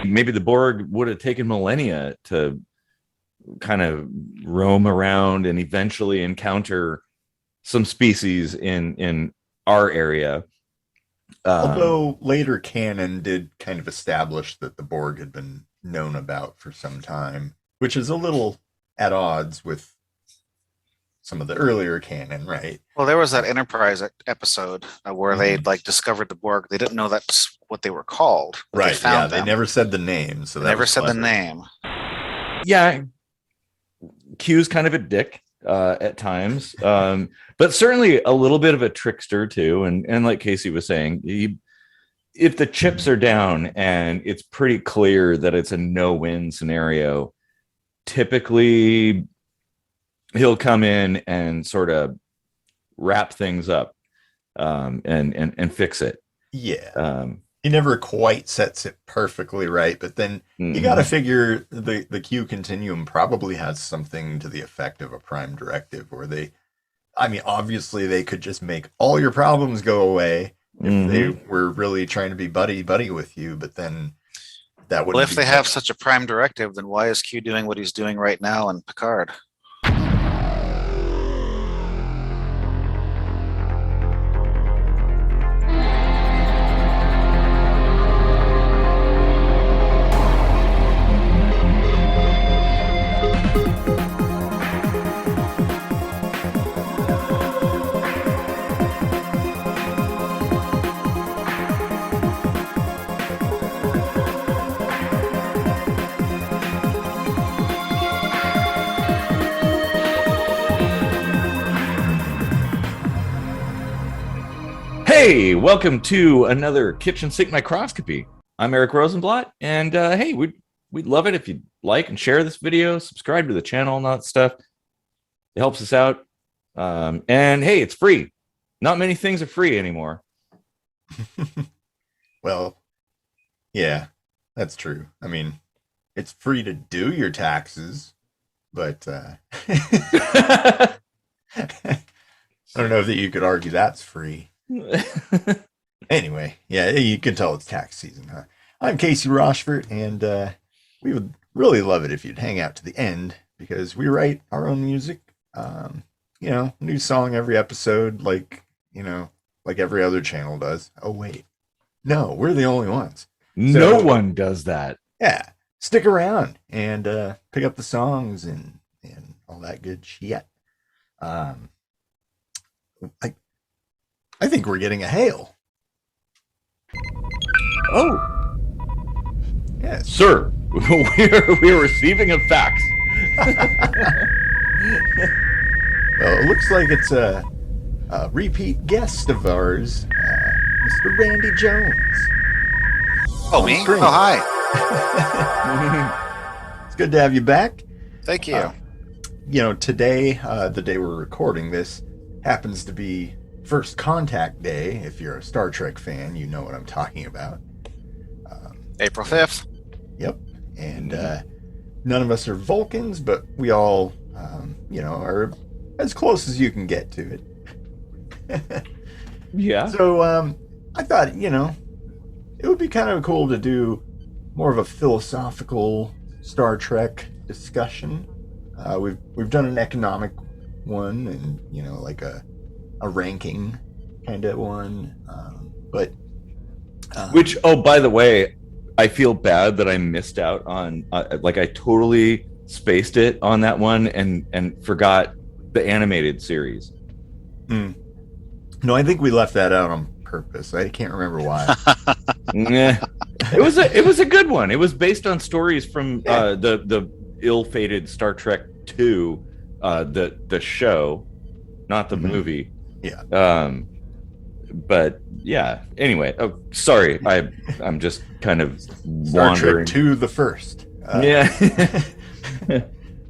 Maybe the Borg would have taken millennia to kind of roam around and eventually encounter some species in our area. Although later canon did kind of establish that the Borg had been known about for some time, which is a little at odds with some of the earlier canon, right? Well, there was that Enterprise episode where they discovered the Borg. They didn't know that's what they were called. Right. They never said the name. So they never said the name. Yeah. Q's kind of a dick at times, but certainly a little bit of a trickster too. And like Casey was saying, if the chips are down and it's pretty clear that it's a no-win scenario, typically he'll come in and sort of wrap things up and fix it. Yeah. He never quite sets it perfectly right, but then you got to figure the Q continuum probably has something to the effect of a prime directive where obviously they could just make all your problems go away if they were really trying to be buddy with you, but then that would. Well, if they have such a prime directive, then why is Q doing what he's doing right now in Picard? Hey, welcome to another Kitchen Sink Microscopy. I'm Eric Rosenblatt, and hey, we'd love it if you'd like and share this video, subscribe to the channel and all that stuff. It helps us out. And hey, it's free. Not many things are free anymore. Well, yeah, that's true. I mean, it's free to do your taxes, but I don't know that you could argue that's free. Anyway, yeah, you can tell it's tax season, huh? I'm Casey Rochford, and we would really love it if you'd hang out to the end, because we write our own music. New song every episode, like every other channel does. Oh, wait. No, we're the only ones. No one does that. Yeah. Stick around and pick up the songs and all that good shit. I think we're getting a hail. Oh. Yes. Sir, we're receiving a fax. Well, it looks like it's a repeat guest of ours, Mr. Randy Jones. Oh, me? Oh, hi. It's good to have you back. Thank you. Today, the day we're recording this, happens to be First Contact Day. If you're a Star Trek fan, you know what I'm talking about. April 5th. Yep. And none of us are Vulcans, but we all, are as close as you can get to it. Yeah. So I thought, it would be kind of cool to do more of a philosophical Star Trek discussion. We've done an economic one and, like a ranking kind of one. Which, by the way, I feel bad that I missed out on, I totally spaced it on that one and forgot the animated series. No, I think we left that out on purpose. I can't remember why. It was a good one. It was based on stories from the ill-fated Star Trek II, the show, not the movie. Yeah. But yeah. Anyway, sorry. I'm just kind of Star wandering. Trek II, the first. Yeah.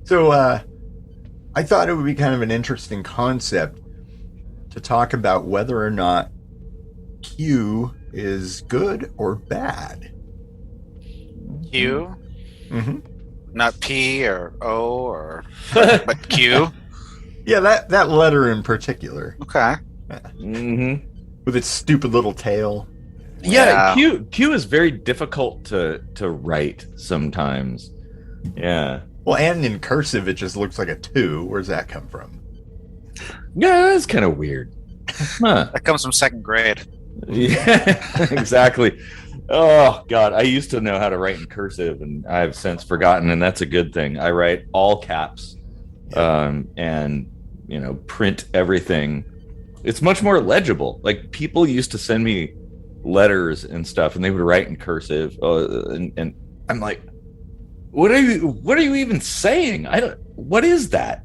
So I thought it would be kind of an interesting concept to talk about whether or not Q is good or bad. Q? Mm-hmm. Not P or O but Q? Yeah, that letter in particular. Okay. Mm-hmm. With its stupid little tail. Yeah, Q is very difficult to write sometimes. Yeah. Well, and in cursive, it just looks like a 2. Where's that come from? Yeah, that's kind of weird. Huh. That comes from second grade. Yeah, exactly. Oh God, I used to know how to write in cursive, and I've since forgotten, and that's a good thing. I write all caps, and print everything. It's much more legible. Like, people used to send me letters and stuff, and they would write in cursive, and I'm like, what are you even saying? What is that?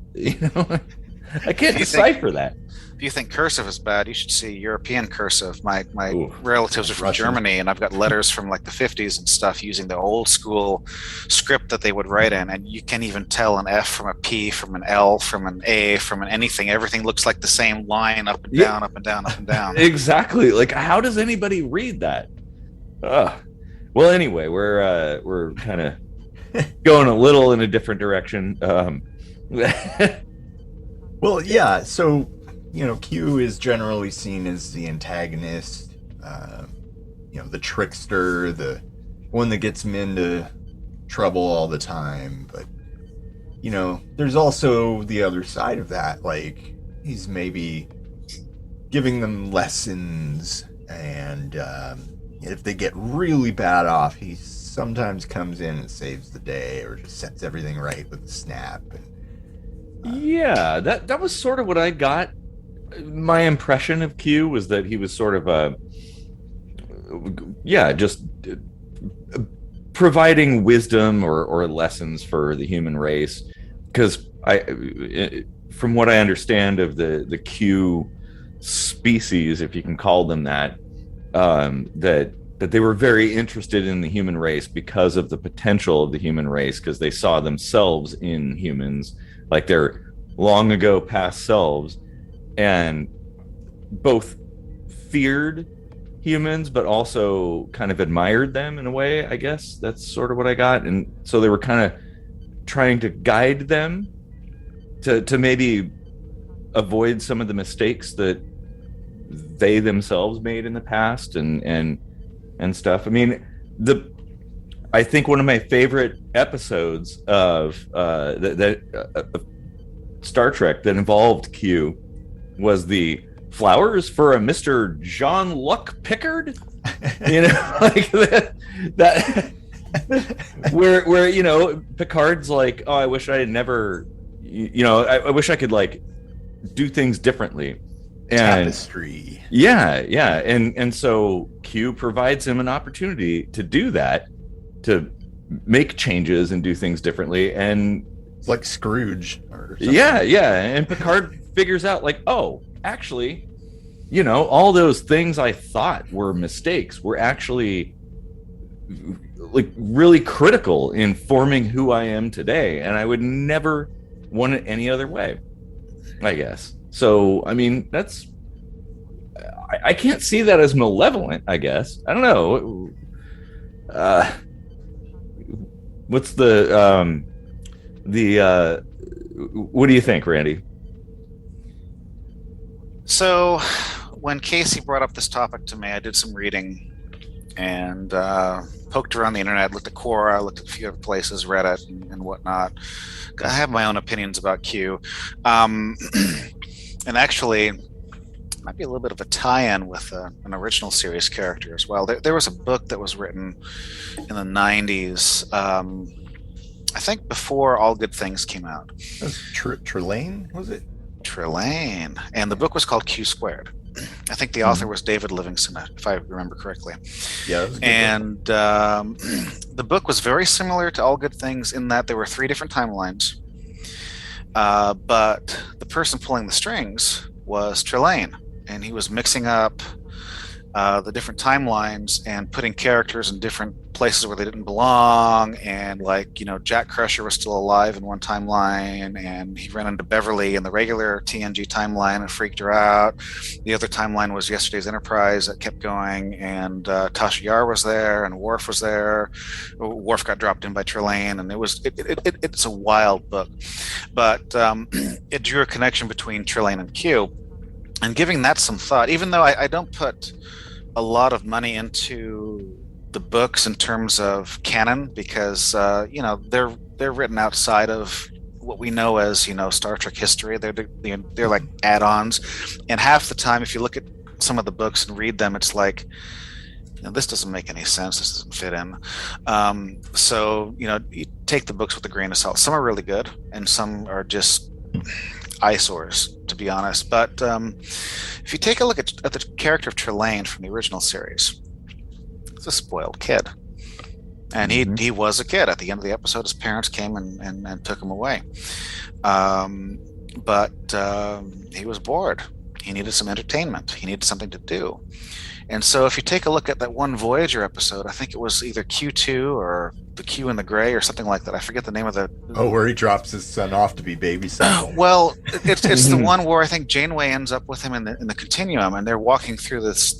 I can't decipher that. If you think cursive is bad, you should see European cursive. My Ooh, relatives are from Russian. Germany, and I've got letters from like the 50s and stuff using the old school script that they would write in, and you can't even tell an F from a P, from an L, from an A, from an anything. Everything looks like the same line, up and down, up and down, up and down. Exactly. Like, how does anybody read that? Well, anyway, we're kind of going a little in a different direction. Well, yeah. So, Q is generally seen as the antagonist, the trickster, the one that gets men into trouble all the time. But, there's also the other side of that. Like, he's maybe giving them lessons, and if they get really bad off, he sometimes comes in and saves the day, or just sets everything right with a snap. Yeah, that was sort of what I got. My impression of Q was that he was sort of just providing wisdom or lessons for the human race. Because from what I understand of the Q species, if you can call them that, that they were very interested in the human race because of the potential of the human race, because they saw themselves in humans, like their long ago past selves, and both feared humans but also kind of admired them in a way. I guess that's sort of what I got. And so they were kind of trying to guide them to maybe avoid some of the mistakes that they themselves made in the past and stuff. I mean, I think one of my favorite episodes of Star Trek that involved Q was the Flowers for a Mr. Jean-Luc Picard. Like that where Picard's like, oh, I wish I had never, I wish I could like do things differently. And tapestry. Yeah. And so Q provides him an opportunity to do that, to make changes and do things differently. And it's like Scrooge or something. Yeah. And Picard figures out, like, oh, actually, all those things I thought were mistakes were actually like really critical in forming who I am today. And I would never want it any other way, I guess. So, I mean, I can't see that as malevolent, I guess. I don't know. What's what do you think, Randy? So when Casey brought up this topic to me, I did some reading and poked around the internet, looked at Quora, looked at a few other places, Reddit and whatnot. I have my own opinions about Q. And actually, might be a little bit of a tie-in with an original series character as well. There was a book that was written in the 90s, I think before All Good Things came out. Trelane, was it? Trelane. And the book was called Q Squared. I think the author was David Livingston, if I remember correctly. Yeah. And the book was very similar to All Good Things in that there were 3 different timelines. But the person pulling the strings was Trelane, and he was mixing up the different timelines and putting characters in different places where they didn't belong. And Jack Crusher was still alive in one timeline, and he ran into Beverly in the regular TNG timeline and freaked her out. The other timeline was Yesterday's Enterprise that kept going, and Tasha Yar was there, and Worf was there. Worf got dropped in by Trelane, and it's a wild book, but it drew a connection between Trelane and Q. And giving that some thought, even though I don't put a lot of money into the books in terms of canon because they're written outside of what we know as Star Trek history. They're like add-ons, and half the time, if you look at some of the books and read them, it's like, this doesn't make any sense. This doesn't fit in. So you take the books with a grain of salt. Some are really good, and some are just eyesores, to be honest. But if you take a look at the character of Trelane from the original series, he's a spoiled kid. And he was a kid. At the end of the episode, his parents came and took him away. But he was bored. He needed some entertainment. He needed something to do. And so if you take a look at that one Voyager episode, I think it was either Q2 or the Q in the Gray or something like that. I forget the name of the... Oh, where he drops his son off to be babysat. Well, it's the one where I think Janeway ends up with him in the Continuum, and they're walking through this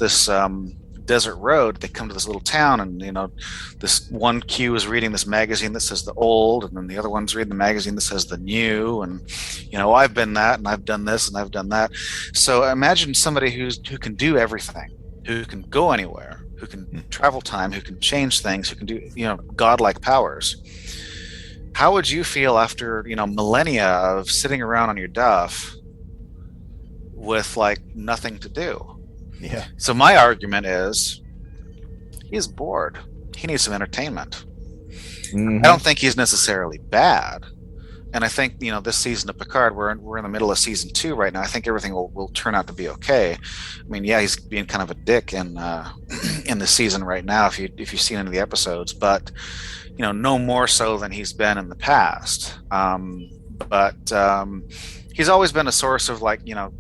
desert road. They come to this little town, and this one Q is reading this magazine that says the old, and then the other one's reading the magazine that says the new, and I've been that, and I've done this, and I've done that. So imagine somebody who can do everything, who can go anywhere, who can travel time, who can change things, who can do godlike powers. How would you feel after millennia of sitting around on your duff with like nothing to do? Yeah. So my argument is he's bored. He needs some entertainment. I don't think he's necessarily bad. And I think, this season of Picard, we're in the middle of season 2 right now. I think everything will turn out to be okay. I mean, yeah, he's being kind of a dick in the season right now, if you've seen any of the episodes, but no more so than he's been in the past. He's always been a source of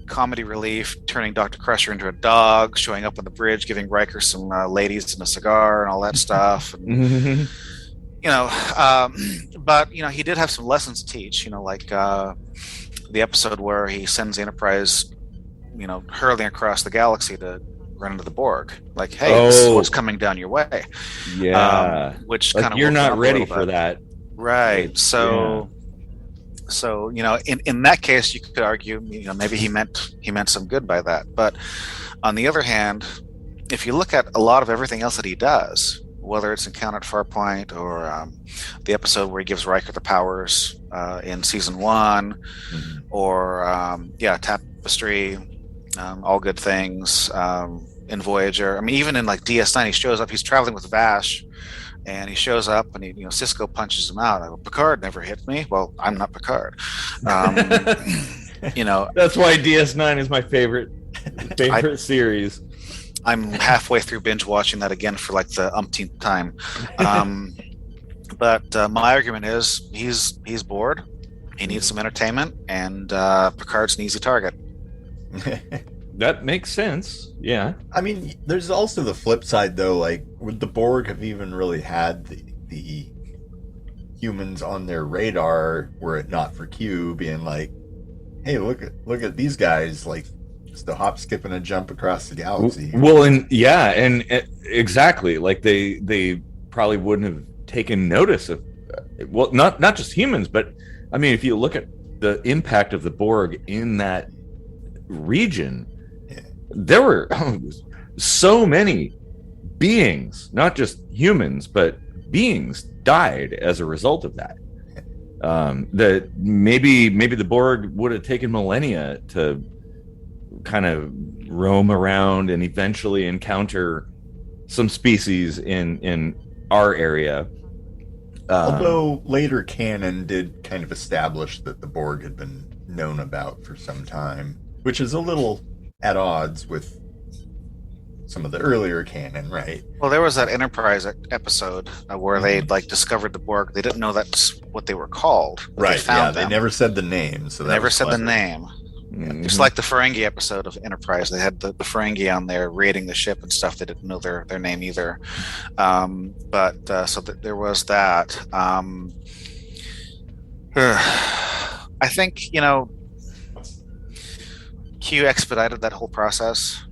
comedy relief, turning Dr. Crusher into a dog, showing up on the bridge, giving Riker some ladies and a cigar and all that stuff. And, but he did have some lessons to teach. Like the episode where he sends the Enterprise, hurling across the galaxy to run into the Borg. Like, hey, this is what's coming down your way. Yeah, which kind of you're not ready for that, right? So. Yeah. So in that case, you could argue, maybe he meant some good by that. But on the other hand, if you look at a lot of everything else that he does, whether it's Encounter at Farpoint or the episode where he gives Riker the powers in season 1, or Tapestry, All Good Things in Voyager. I mean, even in like DS9, he shows up. He's traveling with Vash. And he shows up, and Cisco punches him out. I go, Picard never hit me. Well, I'm not Picard. That's why DS9 is my favorite series. I'm halfway through binge watching that again for like the umpteenth time. But my argument is he's bored. He needs some entertainment, and Picard's an easy target. That makes sense. Yeah. I mean, there's also the flip side, though. Like, would the Borg have even really had the humans on their radar were it not for Q being like, "Hey, look at these guys! Like, just a hop, skip, and a jump across the galaxy." Well, and exactly. Like they probably wouldn't have taken notice of. Well, not just humans, but I mean, if you look at the impact of the Borg in that region. There were so many beings, not just humans, but beings died as a result of that. That maybe the Borg would have taken millennia to kind of roam around and eventually encounter some species in our area. Although later canon did kind of establish that the Borg had been known about for some time, which is a little at odds with some of the earlier canon, right? Well, there was that Enterprise episode where they discovered the Borg. They didn't know that's what they were called. Right. They never said the name. So never said the name. Just like the Ferengi episode of Enterprise, they had the Ferengi on there raiding the ship and stuff. They didn't know their name either. So there was that. I think Q expedited that whole process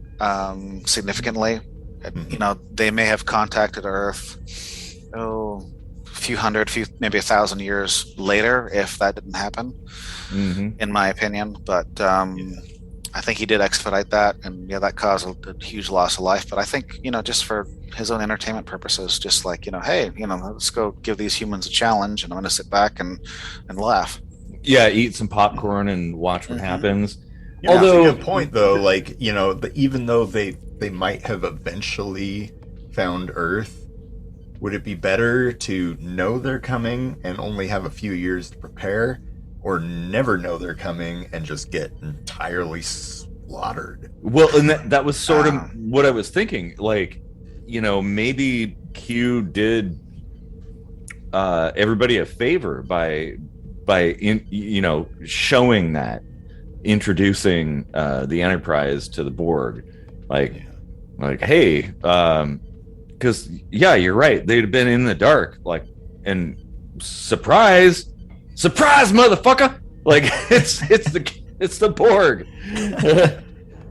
significantly. They may have contacted Earth a few hundred, maybe 1,000 years later if that didn't happen, in my opinion. But I think he did expedite that, and yeah, that caused a huge loss of life. But I think, just for his own entertainment purposes, just like, hey, let's go give these humans a challenge, and I'm going to sit back and laugh. Yeah, eat some popcorn and watch what happens. Yeah, although, that's a good point, though. Like, even though they might have eventually found Earth, would it be better to know they're coming and only have a few years to prepare, or never know they're coming and just get entirely slaughtered? Well, and that was sort of what I was thinking. Like, maybe Q did everybody a favor by showing that, introducing the Enterprise to the Borg, like hey, because you're right, they'd have been in the dark, like, and surprise motherfucker, like it's the Borg.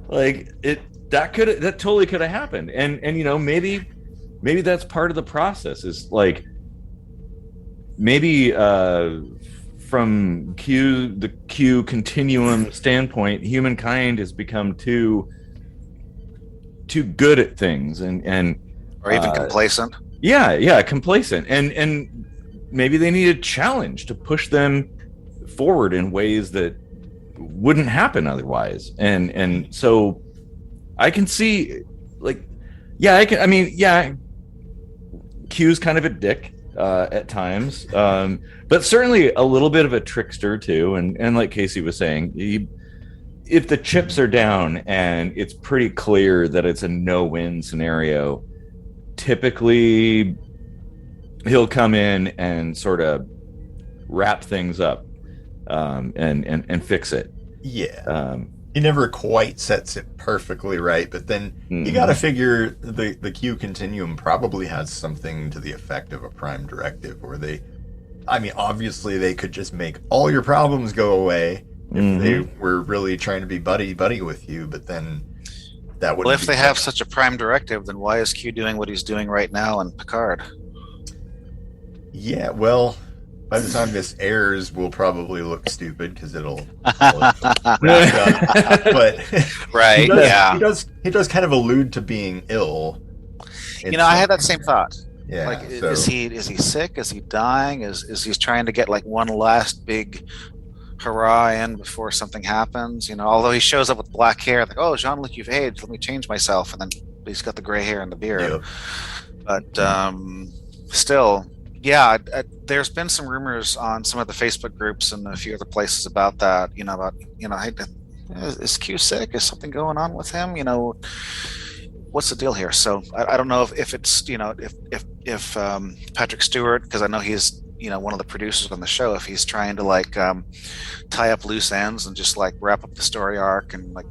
Like, that totally could have happened, and maybe that's part of the process, is like, maybe from the Q continuum standpoint, humankind has become too good at things, and or even complacent. Complacent, and maybe they need a challenge to push them forward in ways that wouldn't happen otherwise. And so I can see, like, Q's kind of a dick at times, but certainly a little bit of a trickster too. And like Casey was saying, if the chips are down and it's pretty clear that it's a no-win scenario, typically he'll come in and sort of wrap things up, and fix it. He never quite sets it perfectly right, but then you got to figure the Q continuum probably has something to the effect of a prime directive, where obviously they could just make all your problems go away if they were really trying to be buddy with you, but then that would. Well, if they have such a prime directive, then why is Q doing what he's doing right now in Picard? Yeah, well, by the time this airs, we'll probably look stupid because it'll wrap up. But right, he does kind of allude to being ill. I had that same thought. Yeah, like, is he sick? Is he dying? Is he trying to get like one last big hurrah in before something happens? Although he shows up with black hair, like, oh, Jean-Luc, you've aged. Let me change myself, and then he's got the gray hair and the beard. But still. Yeah, there's been some rumors on some of the Facebook groups and a few other places about that. Hey, is Q sick? Is something going on with him? What's the deal here? So I don't know if it's if Patrick Stewart, because I know he's one of the producers on the show, if he's trying to like tie up loose ends and just like wrap up the story arc and like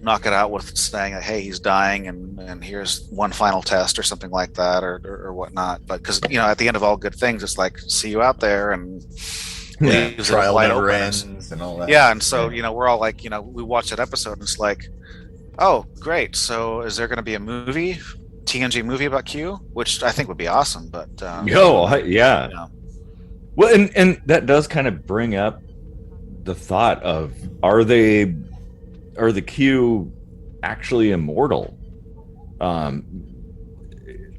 knock it out with saying, hey, he's dying, and here's one final test or something like that, or whatnot. But because at the end of all good things, it's like, see you out there, and trial never ends and all that. Yeah, and so we're all like, we watch that episode and it's like, oh, great. So is there going to be a movie, TNG movie about Q, which I think would be awesome. But yeah. Well, and that does kind of bring up the thought of, are the Q actually immortal,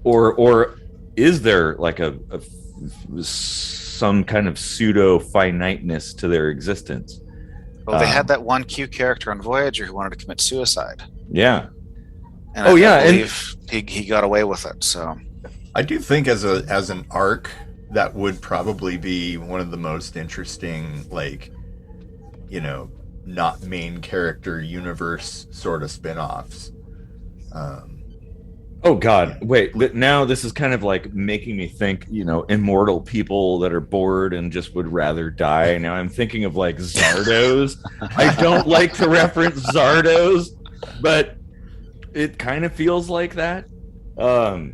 or is there like some kind of pseudo finiteness to their existence? Well, they had that one Q character on Voyager who wanted to commit suicide. Yeah. And I believe he got away with it. So I do think as an arc, that would probably be one of the most interesting, like, not main character universe sort of spin-offs. Oh God, wait, but now this is kind of like making me think, immortal people that are bored and just would rather die. Now I'm thinking of like Zardos. I don't like to reference Zardos, but it kind of feels like that. Well,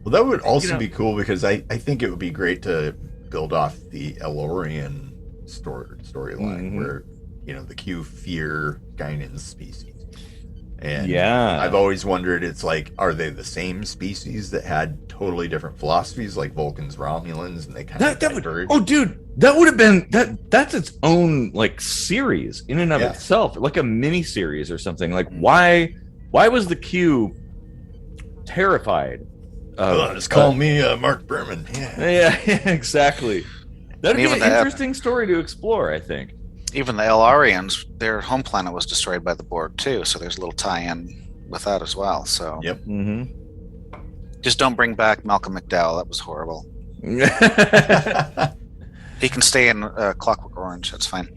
that would also be cool, because I think it would be great to build off the Elorian storyline, where the Q fear Guinan's species. And yeah, I've always wondered, it's like, are they the same species that had totally different philosophies, like Vulcans, Romulans, and they kind of diverged? Oh, dude, that would have been that's its own like series in and of itself, like a mini series or something. Like, why was the Q terrified? Just call me Mark Berman. Yeah, exactly. That'd be an interesting story to explore, I think. Even the Elarians, their home planet was destroyed by the Borg too, so there's a little tie-in with that as well. So yep. Just don't bring back Malcolm McDowell. That was horrible. He can stay in Clockwork Orange. That's fine.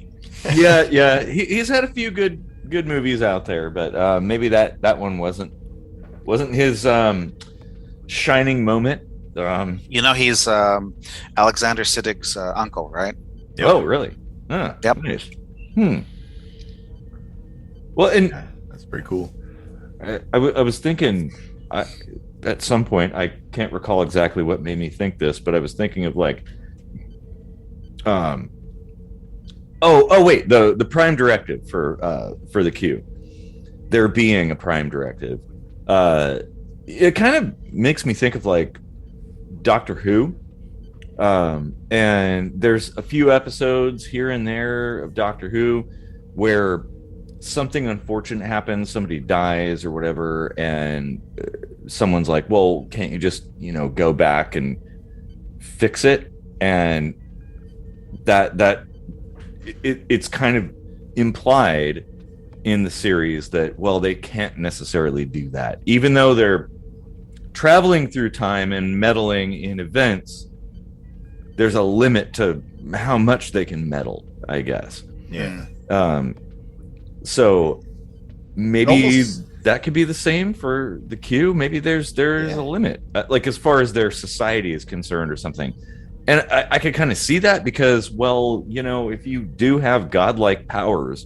Yeah. He's had a few good movies out there, but maybe that one wasn't his shining moment. He's Alexander Siddig's uncle, right? Yep. Oh, really? Yep. Nice. Well, and that's pretty cool. I was thinking at some point, I can't recall exactly what made me think this, but I was thinking of like, wait, the prime directive for the Q, there being a prime directive, it kind of makes me think of like Doctor Who. And there's a few episodes here and there of Doctor Who where something unfortunate happens, somebody dies or whatever, and someone's like, well, can't you just, go back and fix it? And it's kind of implied in the series that, well, they can't necessarily do that, even though they're traveling through time and meddling in events. There's a limit to how much they can meddle, I guess. Yeah. So maybe that could be the same for the Q. Maybe there's a limit, like as far as their society is concerned or something. And I could kind of see that because, well, if you do have godlike powers,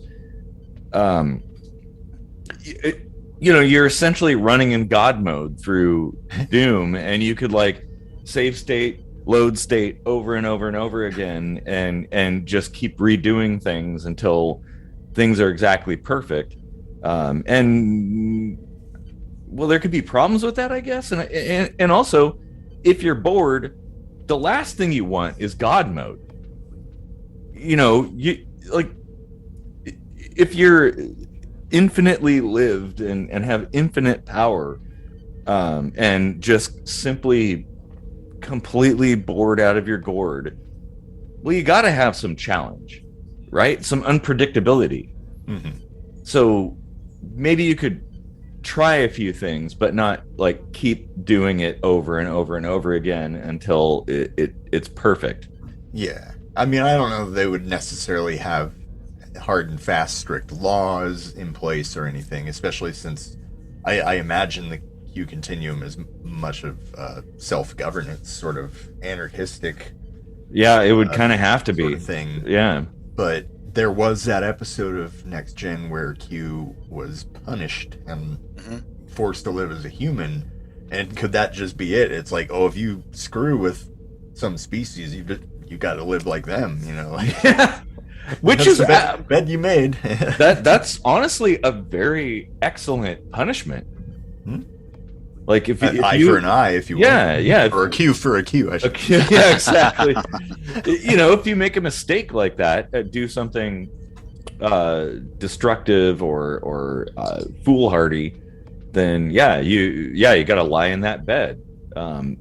you're essentially running in God mode through Doom, and you could like save state, load state over and over and over again, and just keep redoing things until things are exactly perfect. And well, there could be problems with that, I guess. And also, if you're bored, the last thing you want is God mode. You like, if you're infinitely lived and have infinite power, and just simply completely bored out of your gourd, well, you got to have some challenge, right? Some unpredictability. So maybe you could try a few things, but not like keep doing it over and over and over again until it's perfect. Yeah. I mean, I don't know if they would necessarily have hard and fast strict laws in place or anything, especially since I imagine the Q continuum is much of self-governance, sort of anarchistic. Yeah, it would kind of have to be thing. Yeah, but there was that episode of Next Gen where Q was punished and forced to live as a human, and could that just be it? It's like, oh, if you screw with some species, you got to live like them, Which is the bed you made. That's honestly a very excellent punishment. Like if an eye for an eye, if you want. Or a Q for a Q, I should. Yeah, exactly. If you make a mistake like that, do something destructive or foolhardy, then you got to lie in that bed.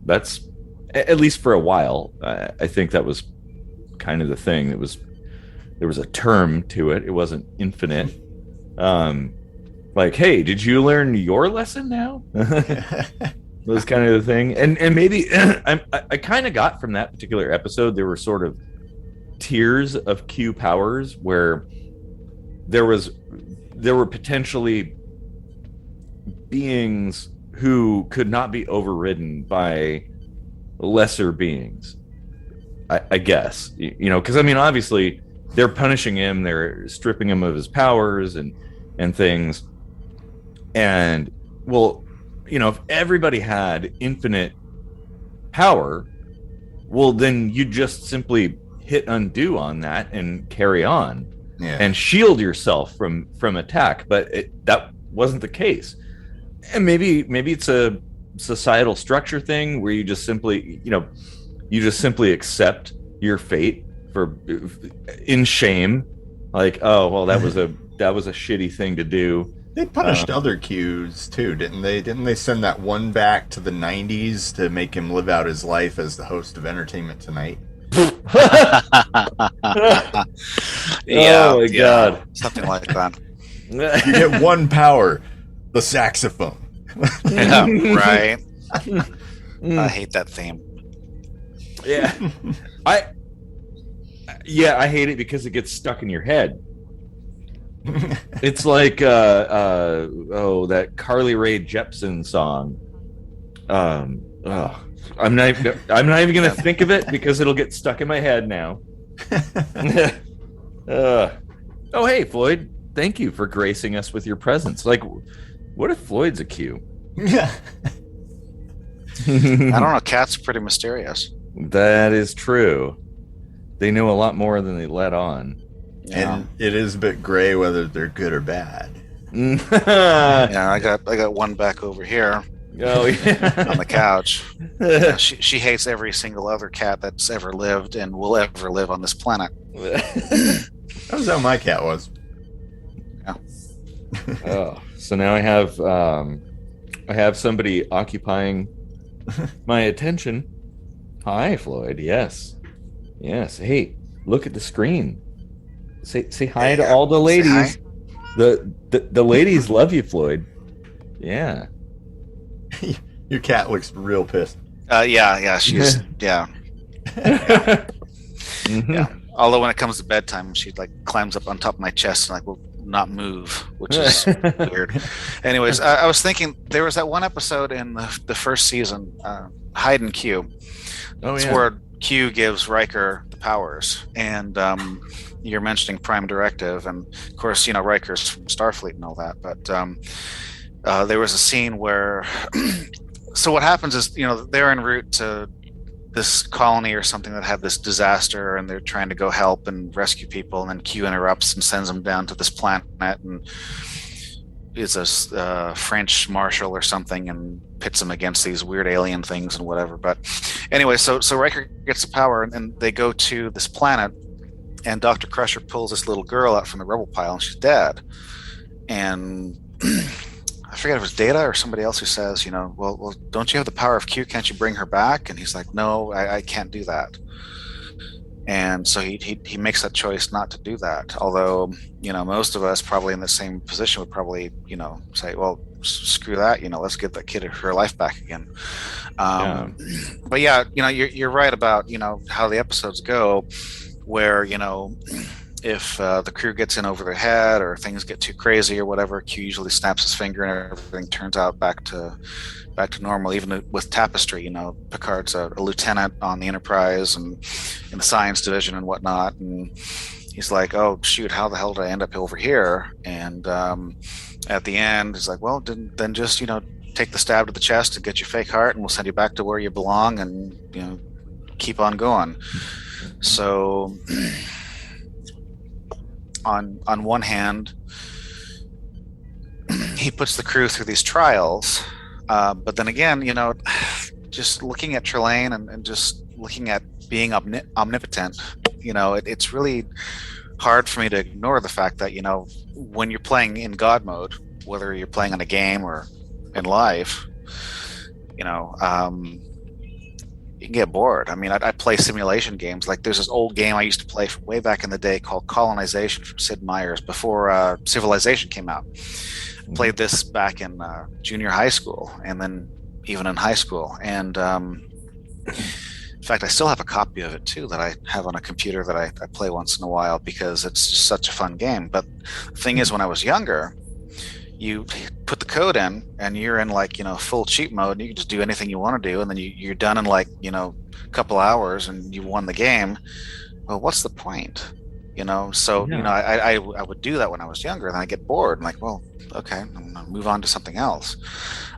That's at least for a while. I think that was kind of the thing. There was a term to it. It wasn't infinite. Like, hey, did you learn your lesson now? Was kind of the thing. And maybe I kind of got from that particular episode, there were sort of tiers of Q powers where there were potentially beings who could not be overridden by lesser beings, I guess. Because I mean, obviously they're punishing him, they're stripping him of his powers and things. And well, if everybody had infinite power, well, then you just simply hit undo on that and carry on and shield yourself from attack. But wasn't the case. And maybe it's a societal structure thing where you just simply accept your fate in shame, like, oh well, that was a shitty thing to do. They punished other Qs too, didn't they? Didn't they send that one back to the 90s to make him live out his life as the host of Entertainment Tonight? Yeah, oh my God. Something like that. You get one power, the saxophone. Yeah, right. I hate that theme. Yeah. I hate it because it gets stuck in your head. It's like that Carly Rae Jepsen song. I'm not even gonna think of it because it'll get stuck in my head now. Oh hey Floyd, thank you for gracing us with your presence. Like, what if Floyd's a Q? Yeah. I don't know. Cats are pretty mysterious. That is true. They know a lot more than they let on. Yeah. And it is a bit gray whether they're good or bad. Yeah, I got one back over here. Oh yeah. On the couch. Yeah, she hates every single other cat that's ever lived and will ever live on this planet. That was how my cat was. Yeah. Oh, so now I have somebody occupying my attention. Hi, Floyd. Yes. Hey, look at the screen. Say hi to all the ladies. The ladies love you, Floyd. Yeah. Your cat looks real pissed. Yeah, she's yeah. Mm-hmm. Yeah. Although when it comes to bedtime, she like climbs up on top of my chest and like will not move, which is weird. Anyways, I was thinking there was that one episode in the first season, Hide and Q. Oh It's yeah. where Q gives Riker the powers, and you're mentioning Prime Directive, and of course, Riker's from Starfleet and all that. But there was a scene where, so what happens is, they're en route to this colony or something that had this disaster, and they're trying to go help and rescue people, and then Q interrupts and sends them down to this planet, and is a French marshal or something, and pits them against these weird alien things and whatever. But anyway, so Riker gets the power, and they go to this planet, and Dr. Crusher pulls this little girl out from the rubble pile, and she's dead. And I forget if it was Data or somebody else who says, well, don't you have the power of Q? Can't you bring her back? And he's like, no, I can't do that. And so he makes that choice not to do that. Although, most of us probably in the same position would probably, say, well, screw that, let's get that kid her life back again. But yeah, you're right about, how the episodes go, where, if the crew gets in over their head or things get too crazy or whatever, Q usually snaps his finger and everything turns out back to normal. Even with Tapestry, Picard's a lieutenant on the Enterprise and in the science division and whatnot, and he's like, oh shoot, how the hell did I end up over here? And at the end he's like, well, then just take the stab to the chest and get your fake heart, and we'll send you back to where you belong, and keep on going. So on one hand, he puts the crew through these trials, but then again, just looking at Trelane and just looking at being omnipotent, it's really hard for me to ignore the fact that when you're playing in God mode, whether you're playing on a game or in life, you can get bored. I mean, I play simulation games. Like there's this old game I used to play from way back in the day called Colonization from Sid Meier's before Civilization came out. I played this back in junior high school and then even in high school. And in fact, I still have a copy of it too that I have on a computer that I play once in a while because it's just such a fun game. But the thing is, when I was younger, you put the code in and you're in full cheat mode, and you can just do anything you want to do, and then you're done in a couple hours and you won the game. Well, what's the point? So I would do that when I was younger, and then I get bored and like, well, okay, I'm gonna move on to something else.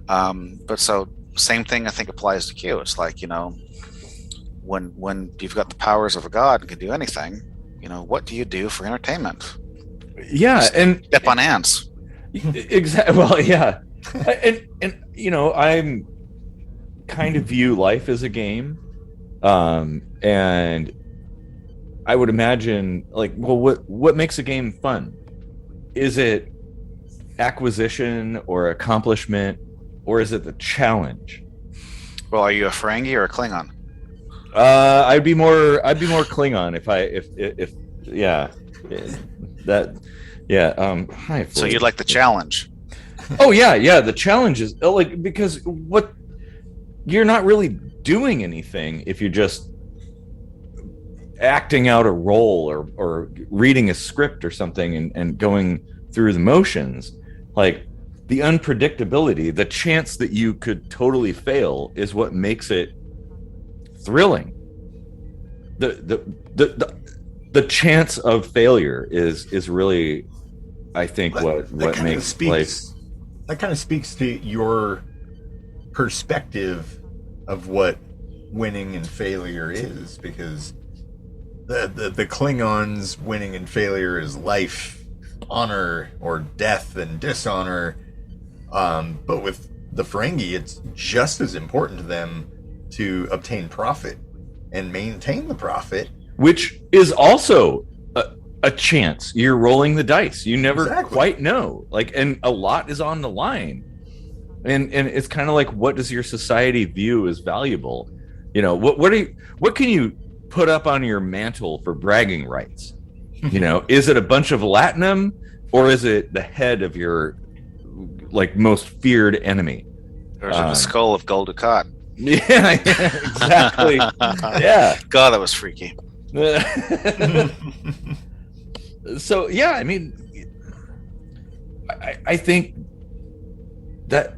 But so same thing I think applies to Q. It's like, when you've got the powers of a god and can do anything, what do you do for entertainment? Yeah, and step on ants. Exactly. Well, yeah, and you know, I'm kind of view life as a game, and I would imagine, like, well, what makes a game fun? Is it acquisition or accomplishment, or is it the challenge? Well, are you a Ferengi or a Klingon? I'd be more Klingon if yeah, that yeah. Hi. So you'd like the challenge? Oh yeah. The challenge is like, because what, you're not really doing anything if you're just acting out a role or reading a script or something and going through the motions. Like, the unpredictability, the chance that you could totally fail is what makes it thrilling. The chance of failure is really, I think, what makes life. That kind of speaks to your perspective of what winning and failure is, because the Klingons' winning and failure is life, honor, or death and dishonor. But with the Ferengi, it's just as important to them to obtain profit and maintain the profit, which is also a chance. You're rolling the dice. You never quite know. Like, and a lot is on the line. And it's kind of like, what does your society view as valuable? You know, what can you put up on your mantle for bragging rights? You know, is it a bunch of latinum, or is it the head of your, like, most feared enemy? Or is it the skull of Gul Dukat? Yeah, exactly. Yeah. God, that was freaky. So yeah, I mean, I think that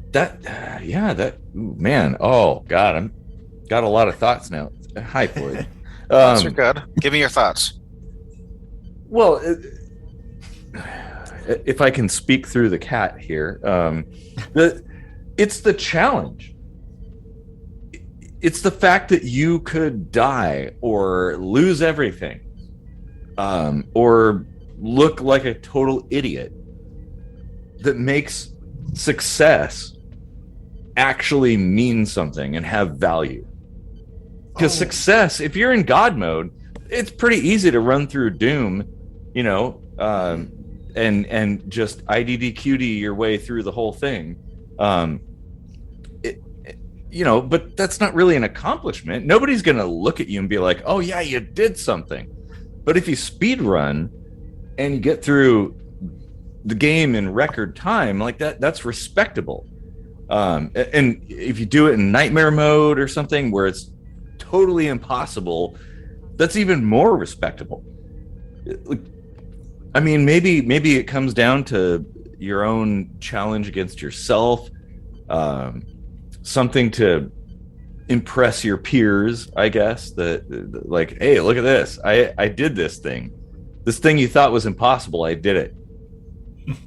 ooh, man, oh God, I'm got a lot of thoughts now. Hi, Floyd. Thoughts are good. Give me your thoughts. Well, if I can speak through the cat here, it's the challenge. It's the fact that you could die or lose everything, or look like a total idiot, that makes success actually mean something and have value. Because success, if you're in God mode, it's pretty easy to run through Doom, you know, and just IDDQD your way through the whole thing. You know, but that's not really an accomplishment. Nobody's going to look at you and be like, oh yeah, you did something. But if you speed run and you get through the game in record time, like that's respectable. And if you do it in nightmare mode or something where it's totally impossible, that's even more respectable. I mean, maybe it comes down to your own challenge against yourself, something to impress your peers, I guess, that like, hey, look at this, I did this thing you thought was impossible, I did it.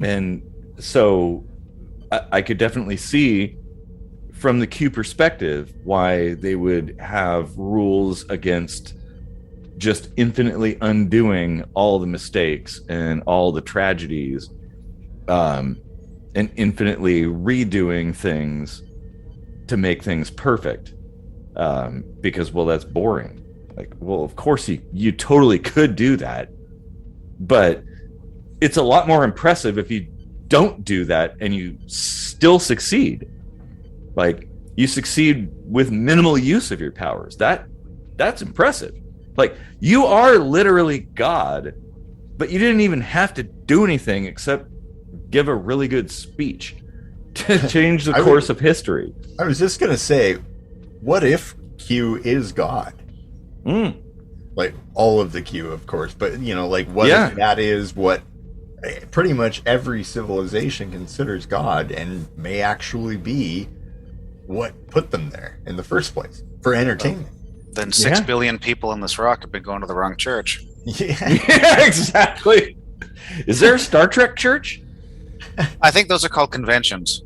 And so I could definitely see from the Q perspective why they would have rules against just infinitely undoing all the mistakes and all the tragedies, and infinitely redoing things to make things perfect, because, well, that's boring. Like, well, of course you totally could do that, but it's a lot more impressive if you don't do that and you still succeed. Like, you succeed with minimal use of your powers. That's impressive. Like, you are literally God, but you didn't even have to do anything except give a really good speech to change the course of history. I was just going to say, what if Q is God? Like, all of the Q, of course, but, you know, like, what if that is what pretty much every civilization considers God, and may actually be what put them there in the first place, for entertainment. Then 6 billion people in this rock have been going to the wrong church. Yeah, exactly. Is there a Star Trek church? I think those are called conventions.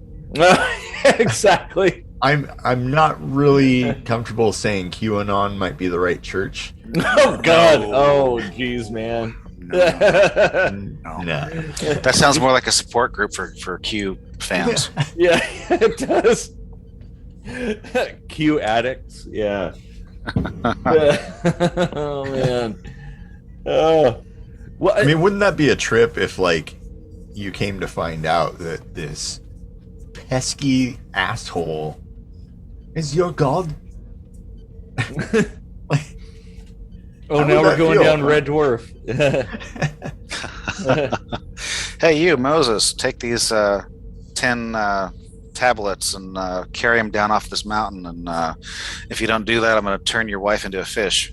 Exactly. I'm not really comfortable saying QAnon might be the right church. Oh God. Oh geez, man. No. No. That sounds more like a support group for Q fans. Yeah, it does. Q addicts. Yeah. Oh man. Well, I mean, wouldn't that be a trip if, like, you came to find out that this pesky asshole is your god? Like, oh, now we're going down Red Dwarf. Hey, you, Moses, take these 10 tablets and carry them down off this mountain. And if you don't do that, I'm going to turn your wife into a fish.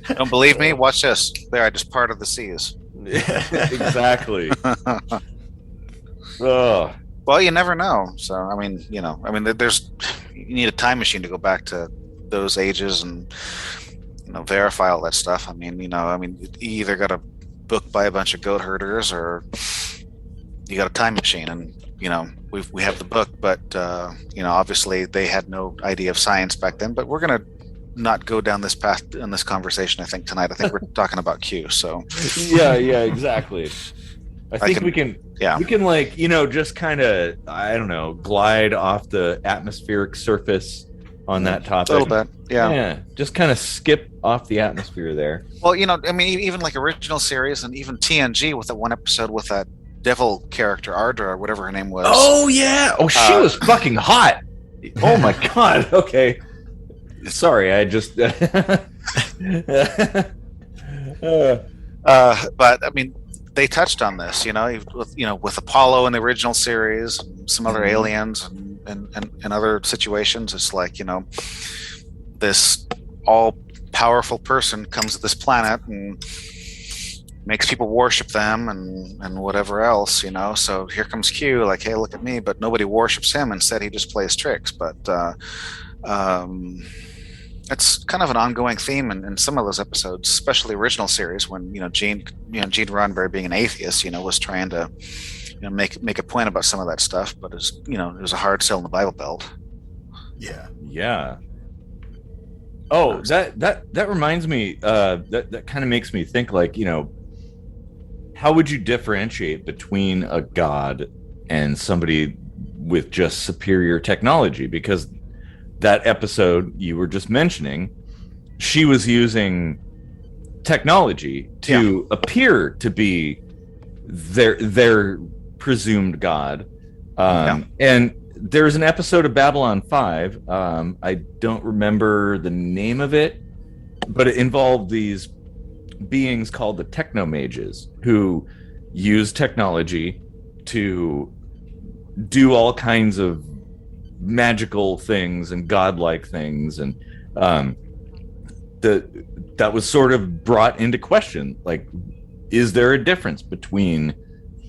Don't believe me? Watch this. There, I just parted the seas. Exactly. Oh. Well, you never know. So, I mean, there's you need a time machine to go back to those ages and verify all that stuff. I mean, you either got a book by a bunch of goat herders or you got a time machine. And we have the book, but obviously they had no idea of science back then. But we're gonna not go down this path in this conversation. I think tonight. I think we're talking about Q. So yeah, exactly. I think we can like just kind of glide off the atmospheric surface on that topic a little bit. Yeah, just kind of skip off the atmosphere there. Well, I mean, even like original series and even TNG with that one episode with that devil character Ardra or whatever her name was. Oh yeah. Oh, she was fucking hot. Oh my god. Okay. Sorry, I just. But I mean, they touched on this, with Apollo in the original series, and some other aliens, and other situations. It's like this all-powerful person comes to this planet and makes people worship them and whatever else, So here comes Q, like, hey, look at me, but nobody worships him. Instead, he just plays tricks. But it's kind of an ongoing theme in some of those episodes, especially original series, when Gene Roddenberry, being an atheist, was trying to make a point about some of that stuff, but it was a hard sell in the Bible Belt. Yeah. Oh, that reminds me. That kind of makes me think, like, how would you differentiate between a god and somebody with just superior technology? Because that episode you were just mentioning, she was using technology to appear to be their presumed god. And there's an episode of Babylon 5. I don't remember the name of it, but it involved these beings called the Techno Mages, who use technology to do all kinds of magical things and godlike things, and that was sort of brought into question, like, is there a difference between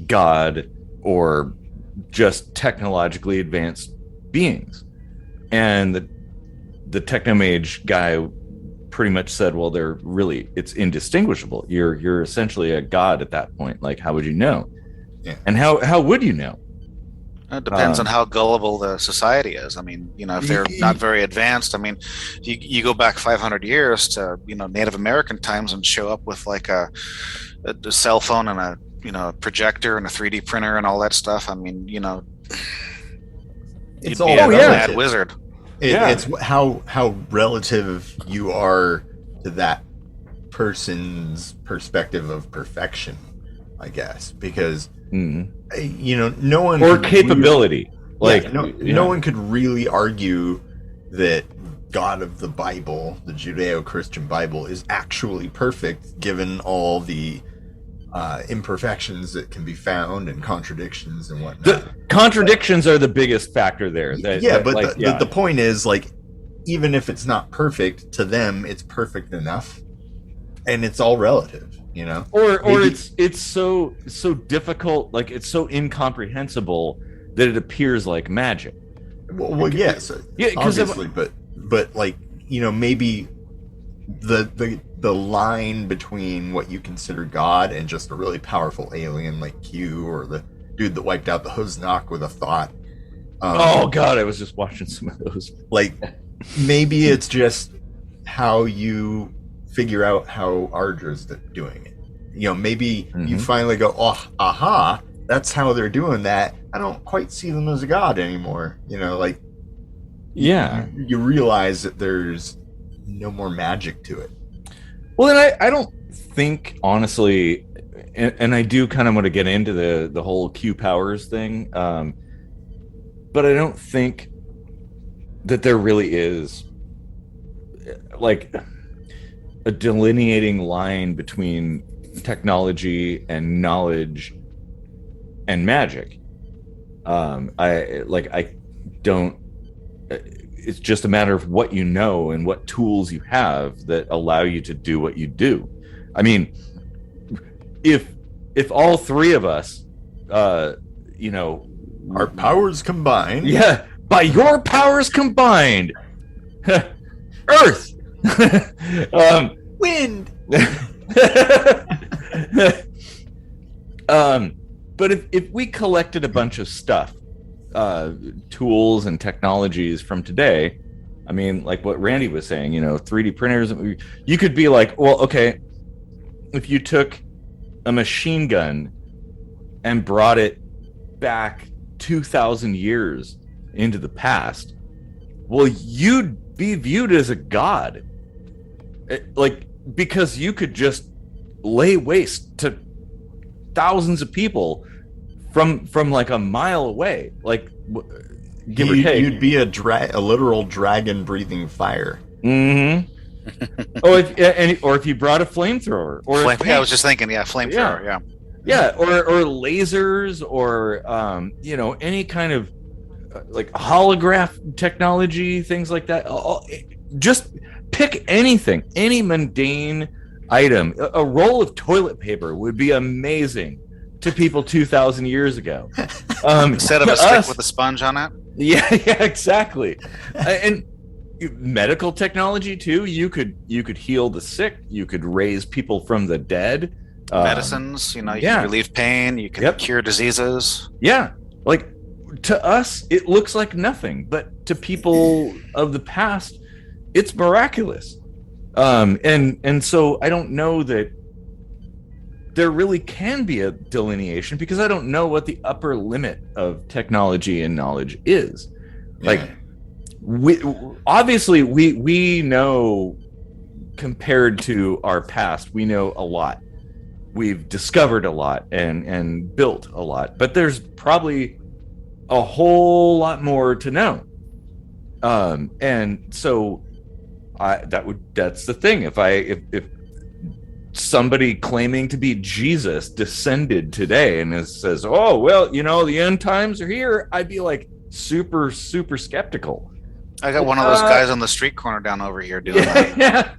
God or just technologically advanced beings? And the Technomage guy pretty much said, well, it's indistinguishable. You're essentially a god at that point. Like, how would you know? Yeah. And how would you know? It depends on how gullible the society is. I mean, if they're not very advanced, I mean, you go back 500 years to, Native American times and show up with like a cell phone and a projector and a 3D printer and all that stuff. I mean, it's all a mad wizard. It's how relative you are to that person's perspective of perfection, I guess, because no one, or capability, no one could really argue that God of the Bible, the Judeo-Christian Bible, is actually perfect given all the imperfections that can be found and contradictions and whatnot. The contradictions are the biggest factor there. The point is, like, even if it's not perfect to them, it's perfect enough, and it's all relative, Or it's so difficult, like it's so incomprehensible that it appears like magic. Well, yes, obviously, but like, maybe the line between what you consider God and just a really powerful alien like Q, or the dude that wiped out the Huznok with a thought. Oh god, I was just watching some of those. Like, maybe it's just how you figure out how Ardra's doing it. You know, maybe you finally go, oh, aha, that's how they're doing that. I don't quite see them as a god anymore. You know, like, you realize that there's no more magic to it. Well, and I don't think, honestly, and I do kind of want to get into the whole Q powers thing, but I don't think that there really is like a delineating line between technology and knowledge and magic. I don't. It's just a matter of what you know and what tools you have that allow you to do what you do. I mean, if all three of us, you know, our powers combined, by your powers combined, Earth, wind. But if we collected a bunch of stuff, tools and technologies from today, I mean, like what Randy was saying, you know, 3D printers, you could be like, well, okay, if you took a machine gun and brought it back 2,000 years into the past, well, you'd be viewed as a god, like, because you could just lay waste to thousands of people from like a mile away, like, give or take. You'd be a literal dragon breathing fire. Oh, if you brought a flamethrower, or I was just thinking, flamethrower, or lasers, or you know, any kind of like holograph technology, things like that. Just pick anything, any mundane item. A roll of toilet paper would be amazing to people 2,000 years ago. Instead of a stick with a sponge on it. Yeah, exactly. And medical technology too. You could heal the sick. You could raise people from the dead. Medicines, you know, you can relieve pain. You can cure diseases. Yeah, like, to us, it looks like nothing, but to people of the past, it's miraculous. And so I don't know that there really can be a delineation, because I don't know what the upper limit of technology and knowledge is. Like, we obviously we know, compared to our past, we know a lot. We've discovered a lot and built a lot, but there's probably a whole lot more to know. And so that's the thing. If somebody claiming to be Jesus descended today and says, oh, well, you know, the end times are here, I'd be like super skeptical. I got one of those guys on the street corner down over here doing that. Yeah.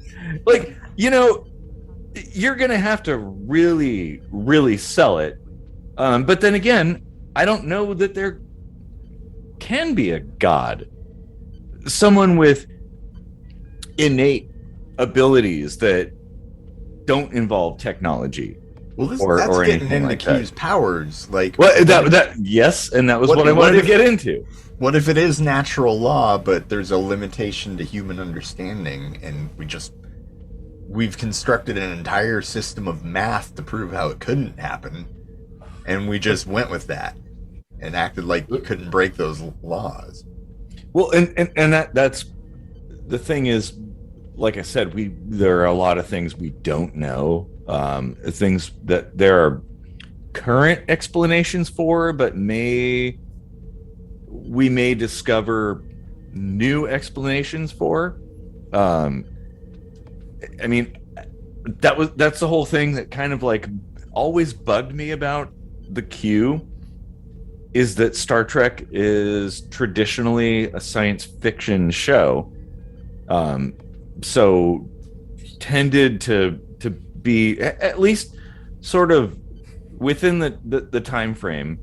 Like, you know, you're gonna have to really sell it. But then again, I don't know that there can be a god, someone with innate abilities that don't involve technology. Well, that's getting into Q's powers. Like, well, that yes, and that was what I wanted to get into. What if it is natural law, but there's a limitation to human understanding, and we've constructed an entire system of math to prove how it couldn't happen, and we just went with that and acted like you couldn't break those laws. Well, and that's the thing is, like I said, there are a lot of things we don't know, things that there are current explanations for, but we may discover new explanations for. I mean, that's the whole thing that kind of like always bugged me about the Q, is that Star Trek is traditionally a science fiction show. So tended to be at least sort of within the time frame,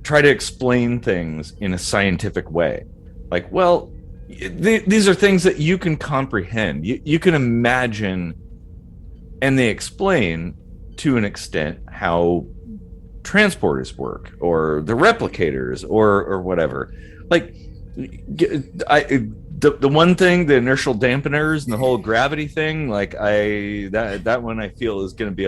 try to explain things in a scientific way. Like, well, these are things that you can comprehend, you can imagine, and they explain to an extent how transporters work, or the replicators, or whatever. Like, the the one thing, the inertial dampeners and the whole gravity thing, like that one I feel is going to be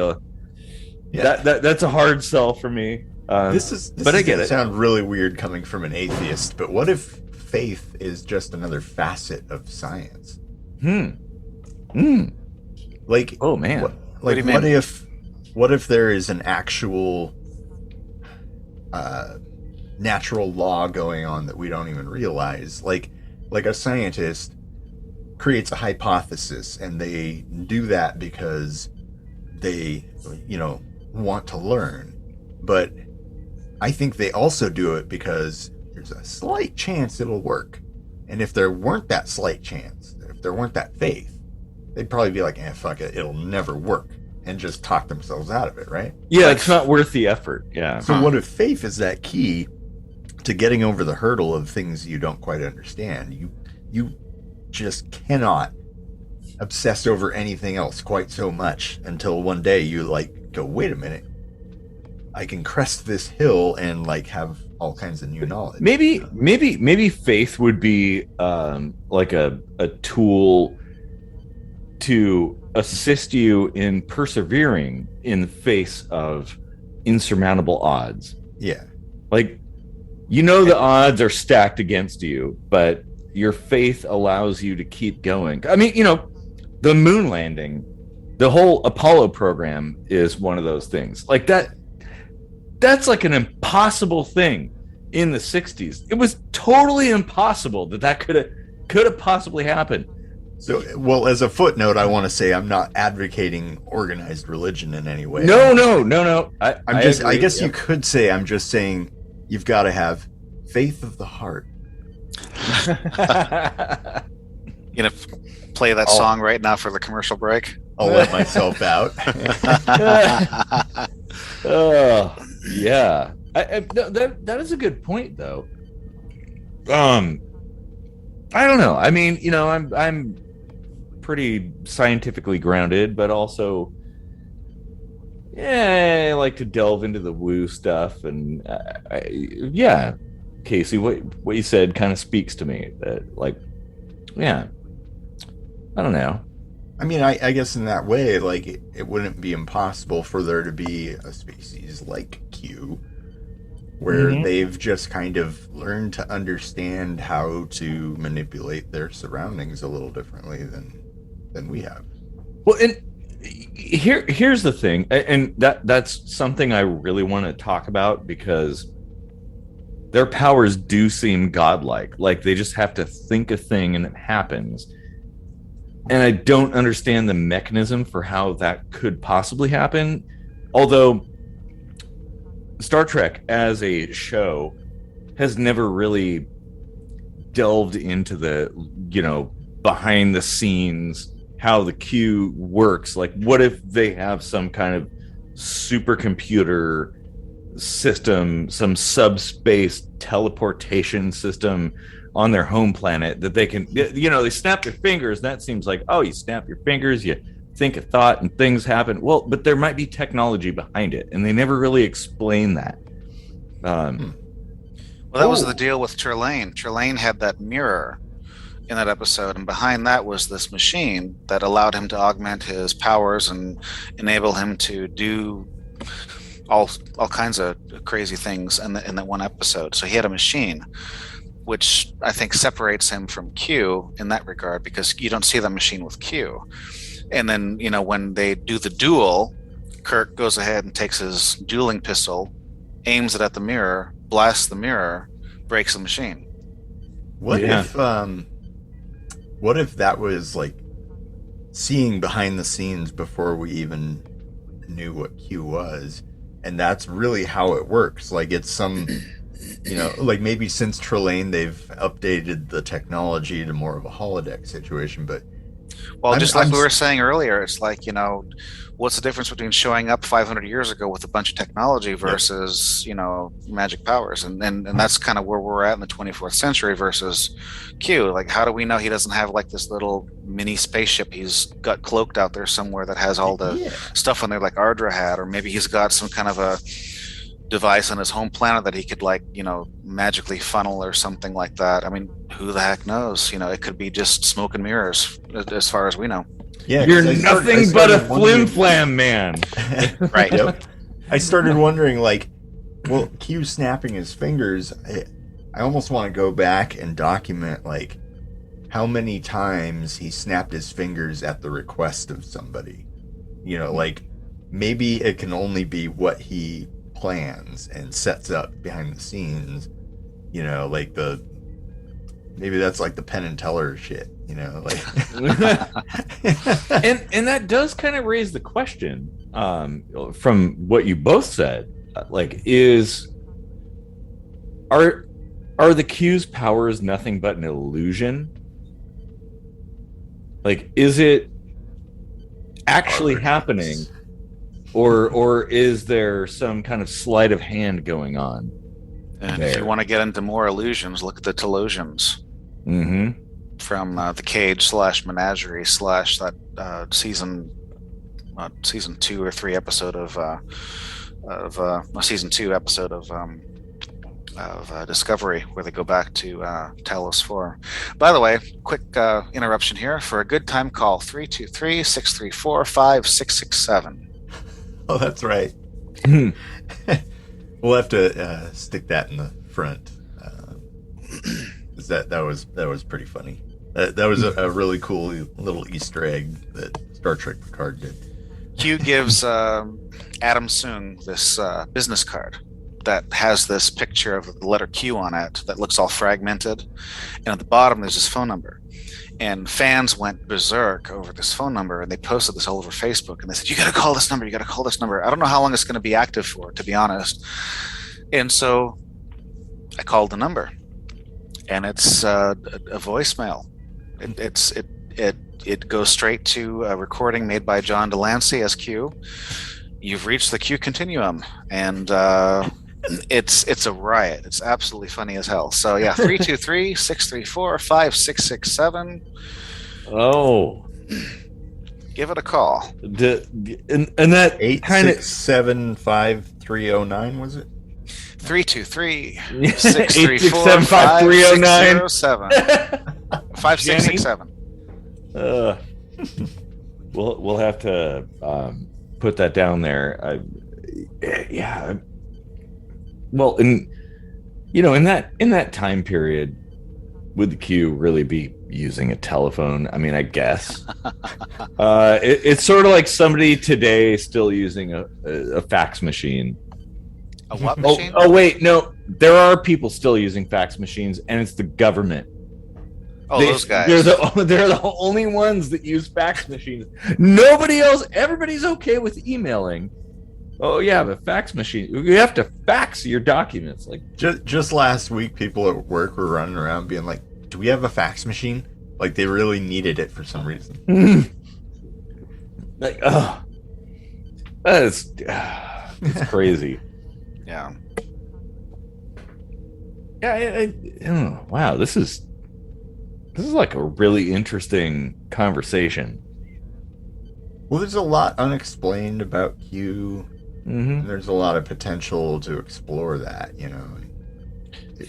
that's a hard sell for me. This but I get it. Sound really weird coming from an atheist, but what if faith is just another facet of science? Like, oh man, what if there is an actual natural law going on that we don't even realize? Like a scientist creates a hypothesis, and they do that because they, want to learn. But I think they also do it because there's a slight chance it'll work. And if there weren't that slight chance, if there weren't that faith, they'd probably be like, fuck it, it'll never work, and just talk themselves out of it, right? Yeah, it's not worth the effort. Yeah. So what if faith is that key to getting over the hurdle of things you don't quite understand? You just cannot obsess over anything else quite so much until one day you go, wait a minute, I can crest this hill and have all kinds of new knowledge. Maybe faith would be like a tool to assist you in persevering in the face of insurmountable odds. Yeah. The odds are stacked against you, but your faith allows you to keep going. I mean, the moon landing, the whole Apollo program is one of those things. That's like an impossible thing in the 60s. It was totally impossible that could have possibly happened. So, well, as a footnote, I want to say I'm not advocating organized religion in any way. No. I guess you could say I'm just saying you've got to have faith of the heart. You gonna play that song right now for the commercial break? I'll let myself out. Oh, yeah. That is a good point, though. I don't know. I mean, I'm pretty scientifically grounded, but also, I like to delve into the woo stuff, and Casey, what you said kind of speaks to me. That, I don't know. I mean, I guess in that way, it wouldn't be impossible for there to be a species like Q, where they've just kind of learned to understand how to manipulate their surroundings a little differently than we have. Well, and here's the thing, and that's something I really want to talk about, because their powers do seem godlike. Like, they just have to think a thing and it happens. And I don't understand the mechanism for how that could possibly happen. Although Star Trek as a show has never really delved into the, behind the scenes, how the Q works. Like, what if they have some kind of supercomputer system, some subspace teleportation system on their home planet that they can, they snap their fingers, and that seems like, you snap your fingers, you think a thought and things happen. Well, but there might be technology behind it, and they never really explain that. Well, that was the deal with Trelane. Trelane had that mirror in that episode, and behind that was this machine that allowed him to augment his powers and enable him to do all kinds of crazy things in that one episode. So he had a machine, which I think separates him from Q in that regard, because you don't see the machine with Q. And then, when they do the duel, Kirk goes ahead and takes his dueling pistol, aims it at the mirror, blasts the mirror, breaks the machine. What if that was seeing behind the scenes before we even knew what Q was, and that's really how it works? It's some maybe since Trelane they've updated the technology to more of a holodeck situation, but we were saying earlier, it's what's the difference between showing up 500 years ago with a bunch of technology versus magic powers, and that's kind of where we're at in the 24th century versus Q. How do we know he doesn't have this little mini spaceship he's got cloaked out there somewhere that has all the stuff on there like Ardra had, or maybe he's got some kind of a device on his home planet that he could magically funnel or something like that. I mean, who the heck knows? It could be just smoke and mirrors, as far as we know. Yeah, you're nothing but a flim flam man. Right. Yep. I started wondering, like, well, Q snapping his fingers. I almost want to go back and document, like, how many times he snapped his fingers at the request of somebody. Like, maybe it can only be what he plans and sets up behind the scenes. Like maybe that's like the Penn and Teller shit. Like. and that does kind of raise the question, from what you both said, like, are the Q's powers nothing but an illusion? Like, is it actually happening, or is there some kind of sleight of hand going on? And if you want to get into more illusions, look at the Telosians. Mm-hmm. From the Cage / Menagerie / that season 2 or 3 episode of season 2 episode of Discovery, where they go back to Talos 4. By the way, quick interruption here for a good time call: 323-634-5667. Oh, that's right. We'll have to stick that in the front. That was pretty funny. That was a really cool little Easter egg that Star Trek Picard did. Q gives Adam Soong this business card that has this picture of the letter Q on it that looks all fragmented, and at the bottom there's his phone number. And fans went berserk over this phone number, and they posted this all over Facebook, and they said, you got to call this number, you got to call this number. I don't know how long it's going to be active for, to be honest. And so I called the number, and it's a voicemail. It goes straight to a recording made by John Delancey as Q. You've reached the Q continuum, and it's a riot. It's absolutely funny as hell. So yeah, 323-634-5667. Oh, give it a call. And that 8675309, was it? 323-634-5667. 5667. We'll have to put that down there. Yeah. Well, in that time period, would the Q really be using a telephone? I mean, I guess. It's sort of like somebody today still using a fax machine. A what machine? Oh, wait, no. There are people still using fax machines, and it's the government. Oh, those guys. They're the only ones that use fax machines. Nobody else. Everybody's okay with emailing. Oh yeah, but fax machine. You have to fax your documents. Like just last week, people at work were running around being like, "Do we have a fax machine?" Like they really needed it for some reason. Like, oh, it's crazy. Yeah. Yeah. Wow. This is like a really interesting conversation. Well, there's a lot unexplained about Q. Mm-hmm. There's a lot of potential to explore that,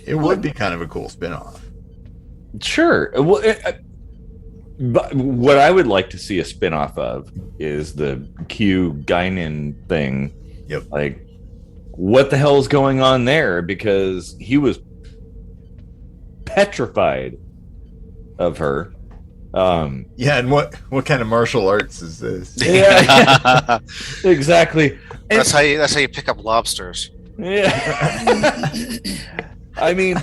It would be kind of a cool spin-off. Sure. Well, but what I would like to see a spin-off of is the Q Guinan thing. Yep. Like, what the hell is going on there? Because he was petrified of her. Yeah, and what kind of martial arts is this? Yeah, exactly. And That's how you pick up lobsters. Yeah. I mean,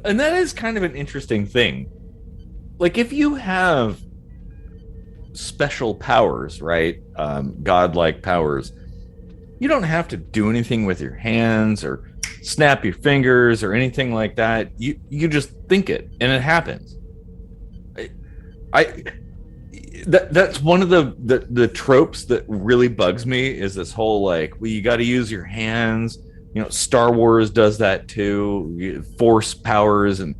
and that is kind of an interesting thing. Like, if you have special powers, right? Godlike powers, you don't have to do anything with your hands or snap your fingers or anything like that. You just think it and it happens. That's one of the tropes that really bugs me, is this whole like, well, you got to use your hands. Star Wars does that too. Force powers, and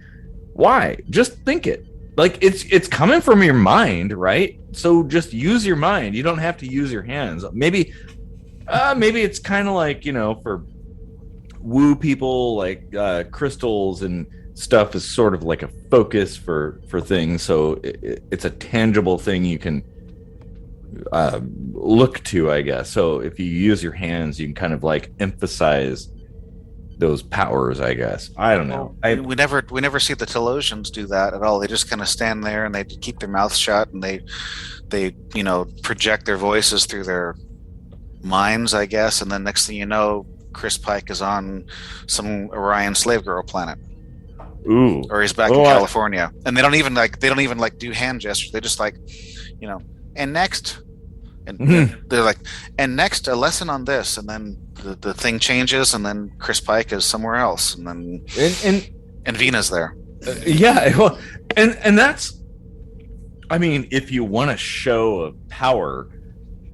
why? Just think it. Like, it's coming from your mind, right? So just use your mind. You don't have to use your hands. Maybe it's kind of like, for woo people, like crystals and stuff is sort of like a focus for things, so it's a tangible thing you can look to, I guess. So if you use your hands, you can kind of like emphasize those powers, I guess. I don't know. We never see the Telosians do that at all. They just kind of stand there and they keep their mouths shut, and they project their voices through their minds, I guess. And then next thing you know, Chris Pike is on some Orion slave girl planet. Ooh. Or he's back in California, and they don't even do hand gestures. They just and next, and they're like, and next a lesson on this, and then the thing changes, and then Chris Pike is somewhere else, and then and Vina's there. Yeah, well, and that's, I mean, if you want to show a power,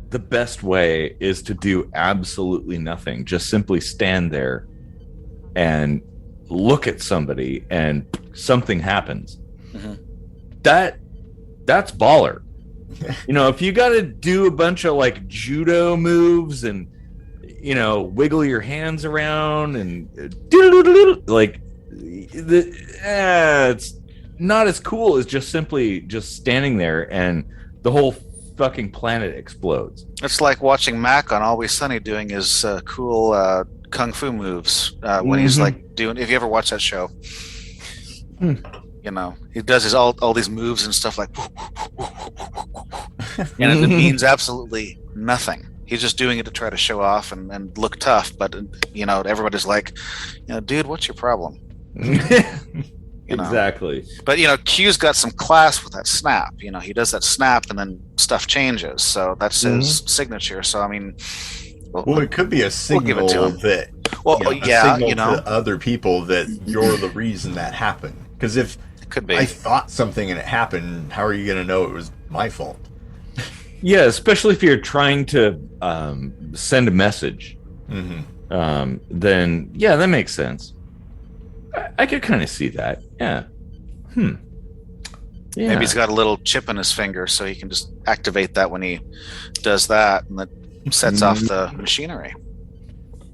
the best way is to do absolutely nothing. Just simply stand there and look at somebody, and something happens. That's baller. If you got to do a bunch of like judo moves and wiggle your hands around and like it's not as cool as just simply just standing there and the whole fucking planet explodes. It's like watching Mac on Always Sunny doing his cool kung fu moves when he's like doing. If you ever watch that show, he does his all these moves and stuff like, and it means absolutely nothing. He's just doing it to try to show off and look tough. But everybody's like, dude, what's your problem? Exactly. But Q's got some class with that snap. He does that snap and then stuff changes. So that's his signature. So I mean, well, it could be a signal that to other people that you're the reason that happened. Because if it could be, I thought something and it happened, how are you going to know it was my fault? Yeah, especially if you're trying to send a message. Then yeah, that makes sense. I could kind of see that. Yeah. Yeah. Maybe he's got a little chip in his finger, so he can just activate that when he does that, and that sets off the machinery.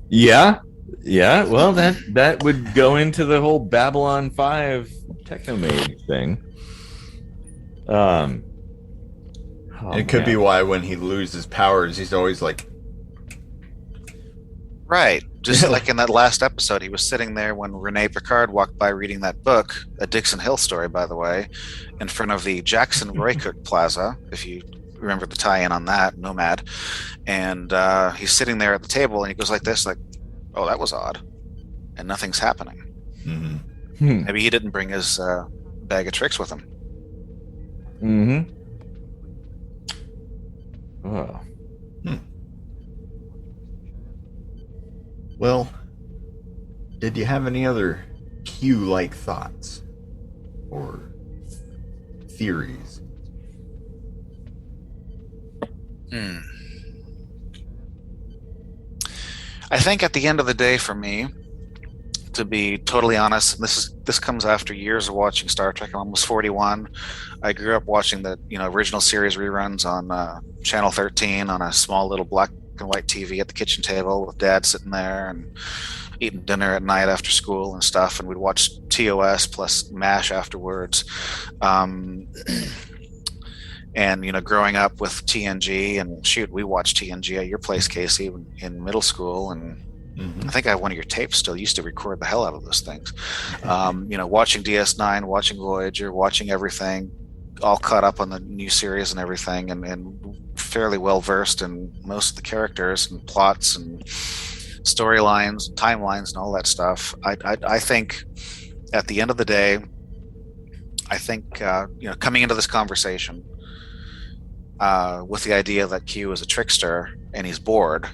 Yeah. Well, that would go into the whole Babylon 5 Techno Mage thing. It could be why when he loses powers, he's always like, right. Just like in that last episode, he was sitting there when Renee Picard walked by reading that book, a Dixon Hill story, by the way, in front of the Jackson Roycook Plaza, if you remember the tie-in on that, Nomad. And he's sitting there at the table, and he goes like this, like, oh, that was odd. And nothing's happening. Maybe he didn't bring his bag of tricks with him. Oh. Well, did you have any other Q-like thoughts or theories? I think at the end of the day, for me, to be totally honest, and this comes after years of watching Star Trek. I'm almost 41. I grew up watching the original series reruns on Channel 13 on a small little black and white TV at the kitchen table with Dad sitting there and eating dinner at night after school and stuff, and we'd watch TOS plus MASH afterwards. And growing up with TNG, and shoot, we watched TNG at your place, Casey, in middle school, and I think I have one of your tapes still. Used to record the hell out of those things. Watching DS9, watching Voyager, watching everything, all caught up on the new series and everything, and fairly well versed in most of the characters and plots and storylines and timelines and all that stuff. I think at the end of the day, I think coming into this conversation with the idea that Q is a trickster and he's bored,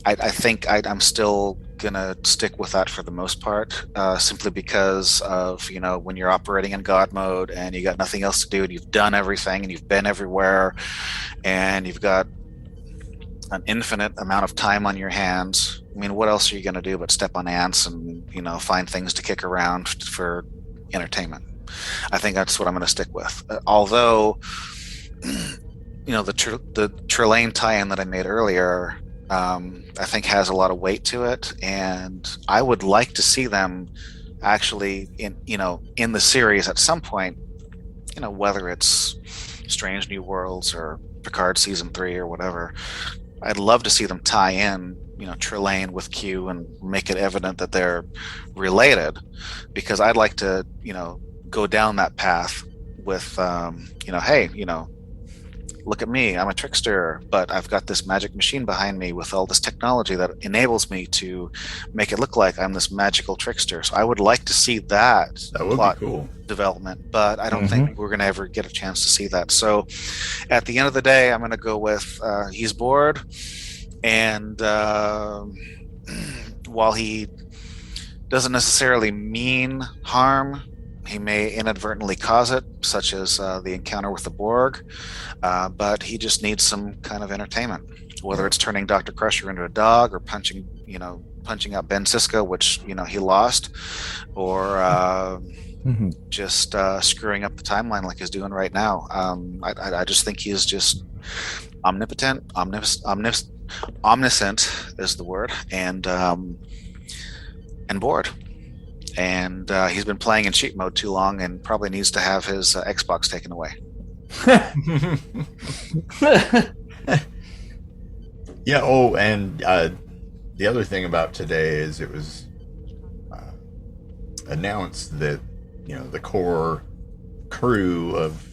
I think I'm still gonna stick with that for the most part, simply because of when you're operating in God mode and you got nothing else to do and you've done everything and you've been everywhere and you've got an infinite amount of time on your hands. I mean, what else are you gonna do but step on ants and find things to kick around for entertainment? I think that's what I'm gonna stick with. Although the Trelane tie-in that I made earlier, I think has a lot of weight to it, and I would like to see them actually in the series at some point, whether it's Strange New Worlds or Picard season 3 or whatever, I'd love to see them tie in, Trelane with Q and make it evident that they're related, because I'd like to, go down that path with, hey, look at me, I'm a trickster, but I've got this magic machine behind me with all this technology that enables me to make it look like I'm this magical trickster. So I would like to see that would plot be cool development, but I don't think we're going to ever get a chance to see that. So at the end of the day, I'm going to go with he's bored, and while he doesn't necessarily mean harm, he may inadvertently cause it, such as the encounter with the Borg, but he just needs some kind of entertainment, whether it's turning Dr. Crusher into a dog or punching out Ben Siska, which he lost, or just screwing up the timeline like he's doing right now. I just think he is just omnipotent, omniscient is the word, and bored. And he's been playing in cheat mode too long and probably needs to have his Xbox taken away. Yeah. Oh, and the other thing about today is it was announced that the core crew of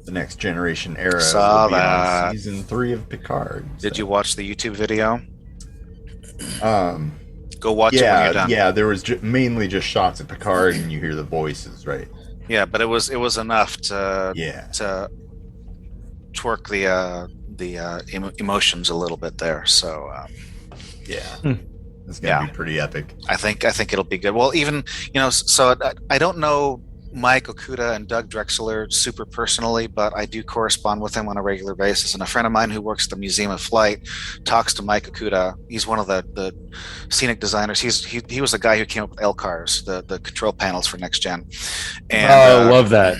the Next Generation era will be on season 3 of Picard. Did you watch the YouTube video? Go watch it when you're done. Yeah, there was mainly just shots of Picard, and you hear the voices, right? Yeah, but it was enough to twerk the emotions a little bit there. So it's gonna be pretty epic. I think it'll be good. Well, even so I don't know Mike Okuda and Doug Drexler super personally, but I do correspond with them on a regular basis. And a friend of mine who works at the Museum of Flight talks to Mike Okuda. He's one of the scenic designers. He was the guy who came up with LCARs, the control panels for Next Gen. And, I love that.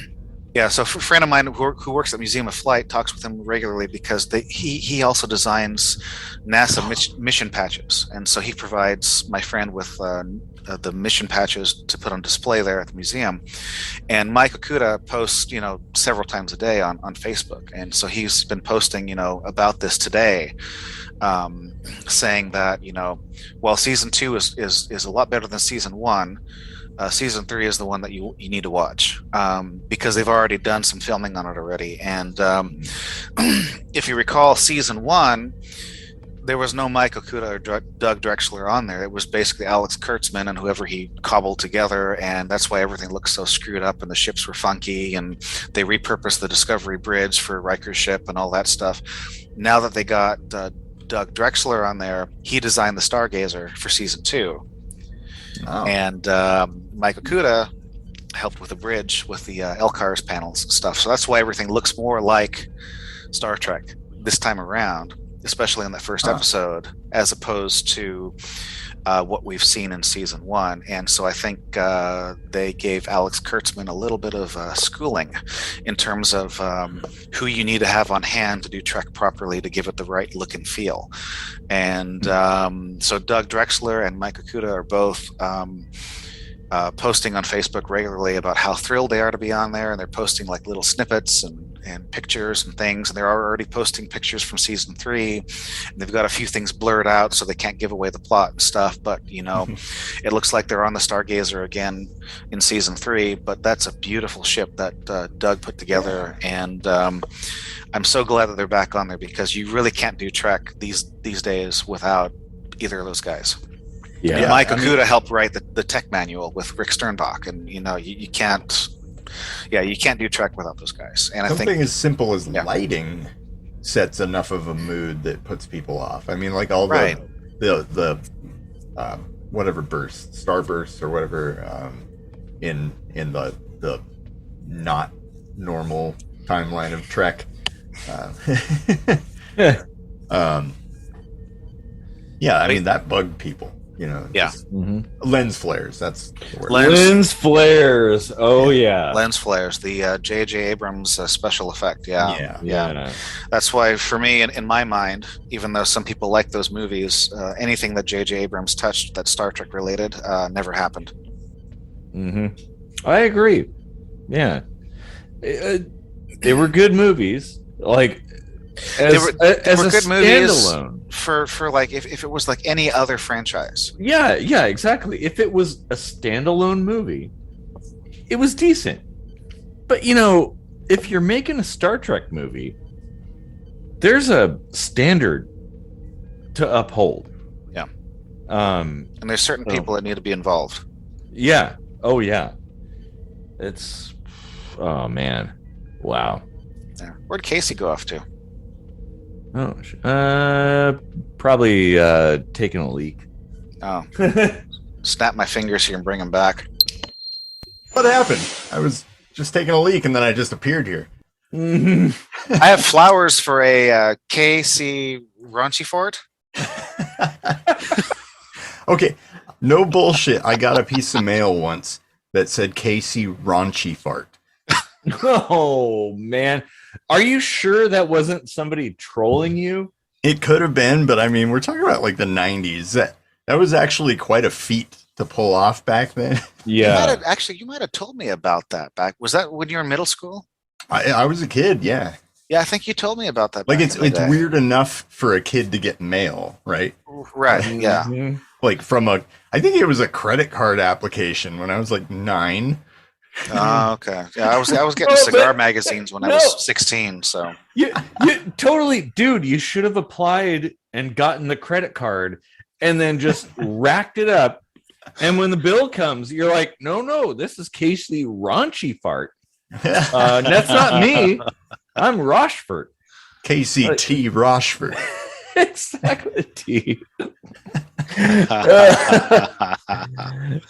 Yeah, so a friend of mine who works at Museum of Flight talks with him regularly because he also designs NASA mission patches, and so he provides my friend with the mission patches to put on display there at the museum. And Mike Okuda posts, several times a day on Facebook, and so he's been posting, about this today, saying that while season 2 is a lot better than season 1. Season 3 is the one that you need to watch because they've already done some filming on it already. And if you recall, season 1, there was no Mike Okuda or Doug Drexler on there. It was basically Alex Kurtzman and whoever he cobbled together, and that's why everything looks so screwed up and the ships were funky, and they repurposed the Discovery Bridge for Riker's ship and all that stuff. Now that they got Doug Drexler on there, he designed the Stargazer for season 2. Oh. And Mike Okuda helped with the bridge with the LCARS panels and stuff. So that's why everything looks more like Star Trek this time around, especially in that first episode, as opposed to what we've seen in season 1. And so I think they gave Alex Kurtzman a little bit of schooling in terms of who you need to have on hand to do Trek properly to give it the right look and feel. And so Doug Drexler and Mike Okuda are both posting on Facebook regularly about how thrilled they are to be on there, and they're posting like little snippets and pictures and things, and they're already posting pictures from season 3, and they've got a few things blurred out so they can't give away the plot and stuff, but it looks like they're on the Stargazer again in season 3. But that's a beautiful ship that Doug put together, and I'm so glad that they're back on there, because you really can't do Trek these days without either of those guys. Yeah, Mike Okuda helped write the tech manual with Rick Sternbach, and you can't. Yeah, you can't do Trek without those guys. And something I think as simple as lighting sets enough of a mood that puts people off. I mean, like all the whatever bursts, starbursts or whatever, in the not normal timeline of Trek. I mean that bugged people. Lens flares. That's the word. Lens flares. Oh yeah, lens flares. The J.J. Abrams special effect. Yeah. That's why, for me, in my mind, even though some people like those movies, anything that J.J. Abrams touched that's Star Trek related never happened. I agree. Yeah, they were good movies. Like They were good movies standalone for like if it was like any other franchise. Yeah, exactly. If it was a standalone movie, it was decent. But if you're making a Star Trek movie, there's a standard to uphold. Yeah. And there's certain people that need to be involved. Yeah. Oh yeah. Oh man. Wow. Yeah. Where'd Casey go off to? Oh, probably taking a leak. Oh. Snap my fingers here and bring him back. What happened? I was just taking a leak and then I just appeared here. I have flowers for a KC raunchy fort. Okay, no bullshit. I got a piece of mail once that said KC raunchy fart. Oh man, are you sure that wasn't somebody trolling you? It could have been, but I mean, we're talking about like the 90s. That was actually quite a feat to pull off back then. Yeah, you might have told me about that back. Was that when you were in middle school? I was a kid, yeah. Yeah, I think you told me about that. Like it's weird enough for a kid to get mail, right? Right. Yeah. Like I think it was a credit card application when I was like 9. Oh, okay. Yeah, I was getting cigar magazines when I was 16. So you totally, dude. You should have applied and gotten the credit card, and then just racked it up. And when the bill comes, you're like, no, this is Casey raunchy fart. That's not me. I'm Rochford. KCT Rochford. Exactly. T.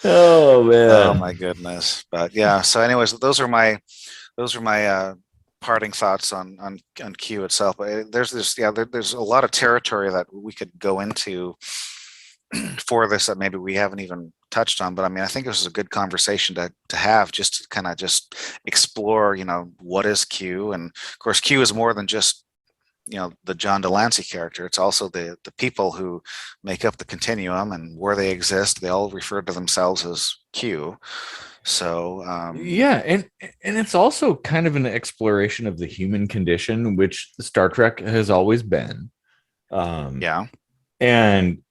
Oh man. Oh my goodness. But yeah. So, anyways, those are my parting thoughts on Q itself. But there's a lot of territory that we could go into for this that maybe we haven't even touched on. But I mean, I think this is a good conversation to have, just to kind of just explore, what is Q, and of course Q is more than just the John Delancey character. It's also the people who make up the continuum and where they exist. They all refer to themselves as Q. So yeah, and it's also kind of an exploration of the human condition, which Star Trek has always been. Yeah, and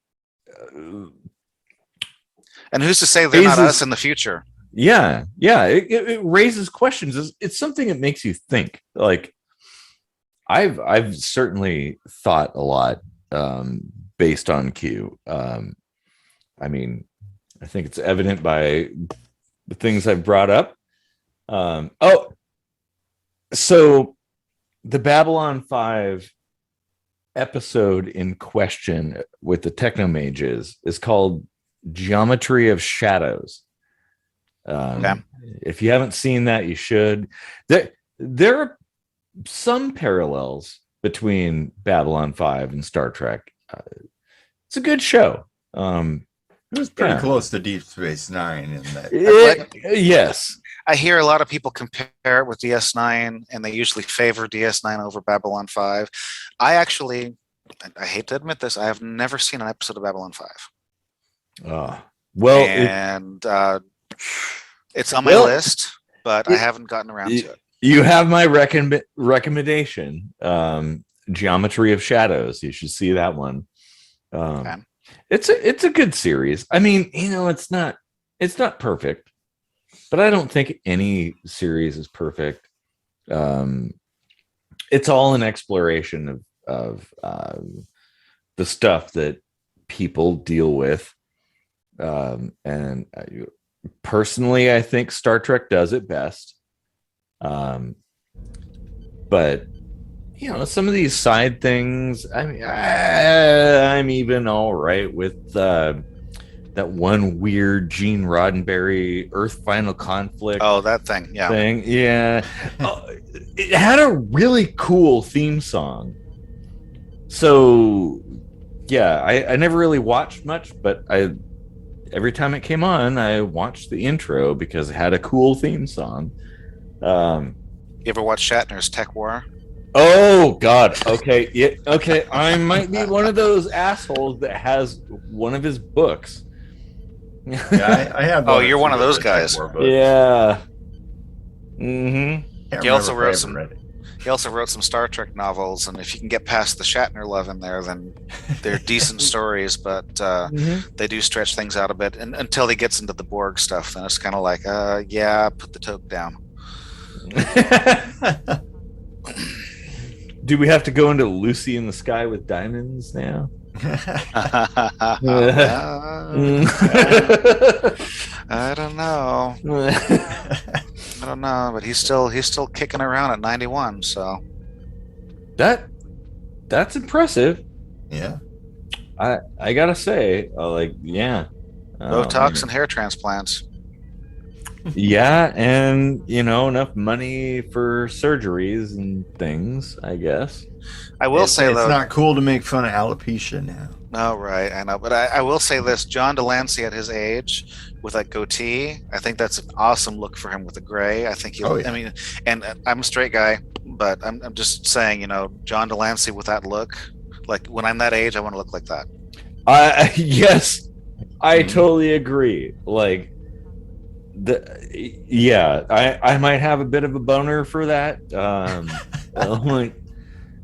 who's to say they're not us in the future? Yeah, it raises questions. It's something that makes you think. Like I've certainly thought a lot based on Q. I mean, I think it's evident by the things I've brought up. So the Babylon 5 episode in question with the Techno Mages is called Geometry of Shadows. If you haven't seen that, you should. There are some parallels between Babylon 5 and Star Trek. It's a good show. It was pretty close to Deep Space Nine in that. Yes. I hear a lot of people compare it with DS9, and they usually favor DS9 over Babylon 5. I hate to admit this, I have never seen an episode of Babylon 5. It's on my list, but I haven't gotten around to it. You have my recommendation, Geometry of Shadows. You should see that one. It's a good series. I mean, it's not perfect, but I don't think any series is perfect. It's all an exploration of the stuff that people deal with. And personally, I think Star Trek does it best. But some of these side things, I mean, I'm even all right with that one weird Gene Roddenberry Earth Final Conflict. Oh, that thing. Yeah. It had a really cool theme song. So yeah, I never really watched much, but every time it came on, I watched the intro because it had a cool theme song. You ever watch Shatner's Tech War? Oh God. Okay. Yeah. Okay. I might be one of those assholes that has one of his books. Yeah, I had. Oh, one or you're two one of those of the Tech guys. War books. Yeah. Mm-hmm. Can't He also remember if I wrote ever some. read it. He also wrote some Star Trek novels, and if you can get past the Shatner love in there, then they're decent stories. But they do stretch things out a bit, and until he gets into the Borg stuff, then it's kind of like, yeah, put the toque down. Do we have to go into Lucy in the Sky with Diamonds now? I don't know. I don't know, but he's still kicking around at 91. So that's impressive. Yeah. I gotta say, yeah. Botox and hair transplants. Yeah, and enough money for surgeries and things, I guess. I will say it's though, not cool to make fun of alopecia now. No, right, I know, but I will say this: John Delancey at his age, with that goatee, I think that's an awesome look for him with the gray. I think I mean, and I'm a straight guy, but I'm just saying, John Delancey with that look, like when I'm that age, I want to look like that. Yes, I totally agree. Like, I might have a bit of a boner for that.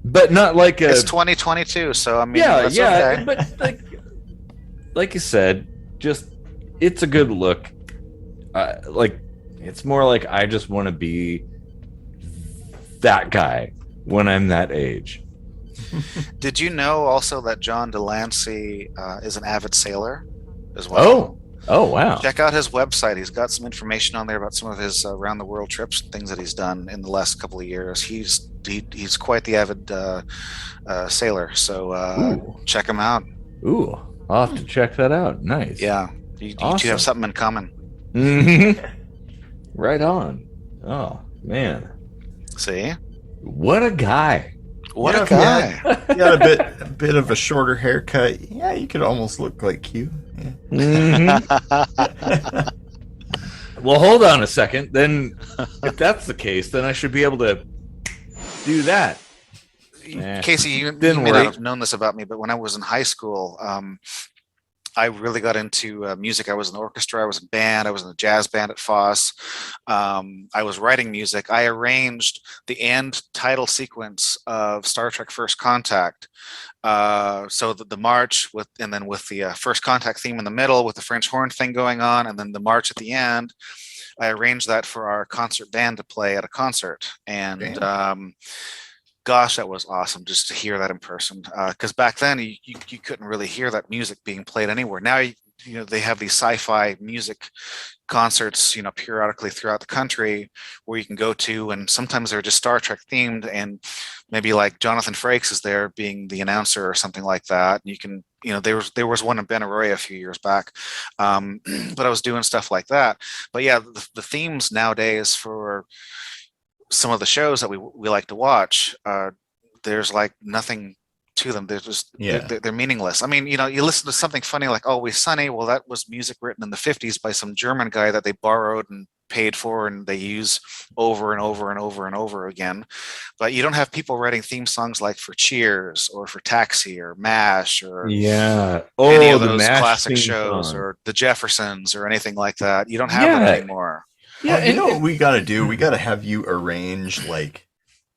But not like it's 2022, so I mean, that's yeah, okay. But like you said, just it's a good look. It's more like I just want to be that guy when I'm that age. Did you know also that John Delancey is an avid sailor as well? Oh, wow. Check out his website. He's got some information on there about some of his around the world trips and things that he's done in the last couple of years. He's quite the avid sailor. So check him out. Ooh, I'll have to check that out. Nice. Yeah, you Awesome. two have something in common. Mm-hmm. Right on. Oh man. See, what a guy. What a guy. You got a bit of a shorter haircut. Yeah, you could almost look like Q. Yeah. Mm-hmm. Well, hold on a second. Then, if that's the case, then I should be able to do that. Casey, you may not have known this about me, but when I was in high school, I really got into music. I was in the orchestra, I was in band, I was in a jazz band at Foss. I was writing music. I arranged the end title sequence of Star Trek First Contact. So the march with the First Contact theme in the middle with the French horn thing going on, and then the march at the end. I arranged that for our concert band to play at a concert. And gosh, that was awesome just to hear that in person. Because back then you couldn't really hear that music being played anywhere. Now they have these sci-fi music concerts, periodically throughout the country where you can go to, and sometimes they're just Star Trek themed, and maybe like Jonathan Frakes is there being the announcer or something like that. And you can, there was one in Benaroya a few years back, but I was doing stuff like that. But yeah, the themes nowadays for some of the shows that we like to watch, there's like nothing to them. They're just they're meaningless. I mean, you listen to something funny like Always Sunny. Well, that was music written in the 50s by some German guy that they borrowed and paid for, and they use over and over and over and over again. But you don't have people writing theme songs like for Cheers or for Taxi or MASH or any of those classic shows or The Jeffersons or anything like that. You don't have it anymore. Yeah, and what we got to do? We got to have you arrange like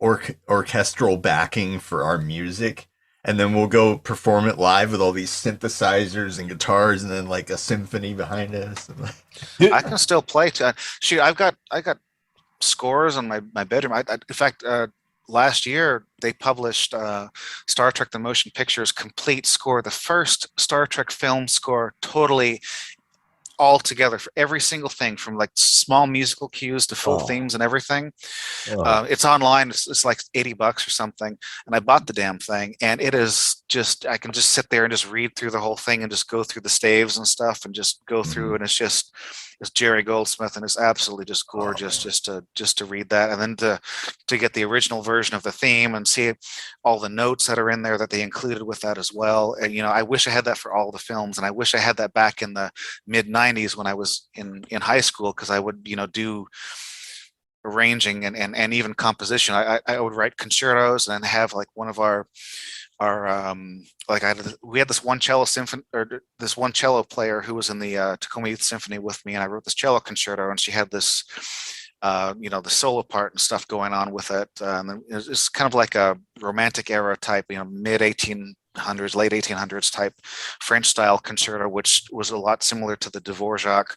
orchestral backing for our music, and then we'll go perform it live with all these synthesizers and guitars, and then like a symphony behind us. I can still play. Shoot, I got scores on my bedroom. In fact, last year they published Star Trek: The Motion Picture's complete score, the first Star Trek film score, totally all together for every single thing, from like small musical cues to full themes and everything. It's online. It's like $80 or something. And I bought the damn thing, and it is just, I can just sit there and just read through the whole thing and just go through the staves and stuff and just go through. And it's Jerry Goldsmith, and it's absolutely just gorgeous just to read that. And then to get the original version of the theme and see all the notes that are in there that they included with that as well. And, I wish I had that for all the films, and I wish I had that back in the mid 90s when I was in high school, because I would, do arranging and even composition. I would write concertos and have like one of our we had this one cello symphony, or this one cello player who was in the Tacoma Youth Symphony with me, and I wrote this cello concerto, and she had this the solo part and stuff going on with it, and it's kind of like a romantic era type, mid 1800s, late 1800s type French style concerto, which was a lot similar to the Dvorak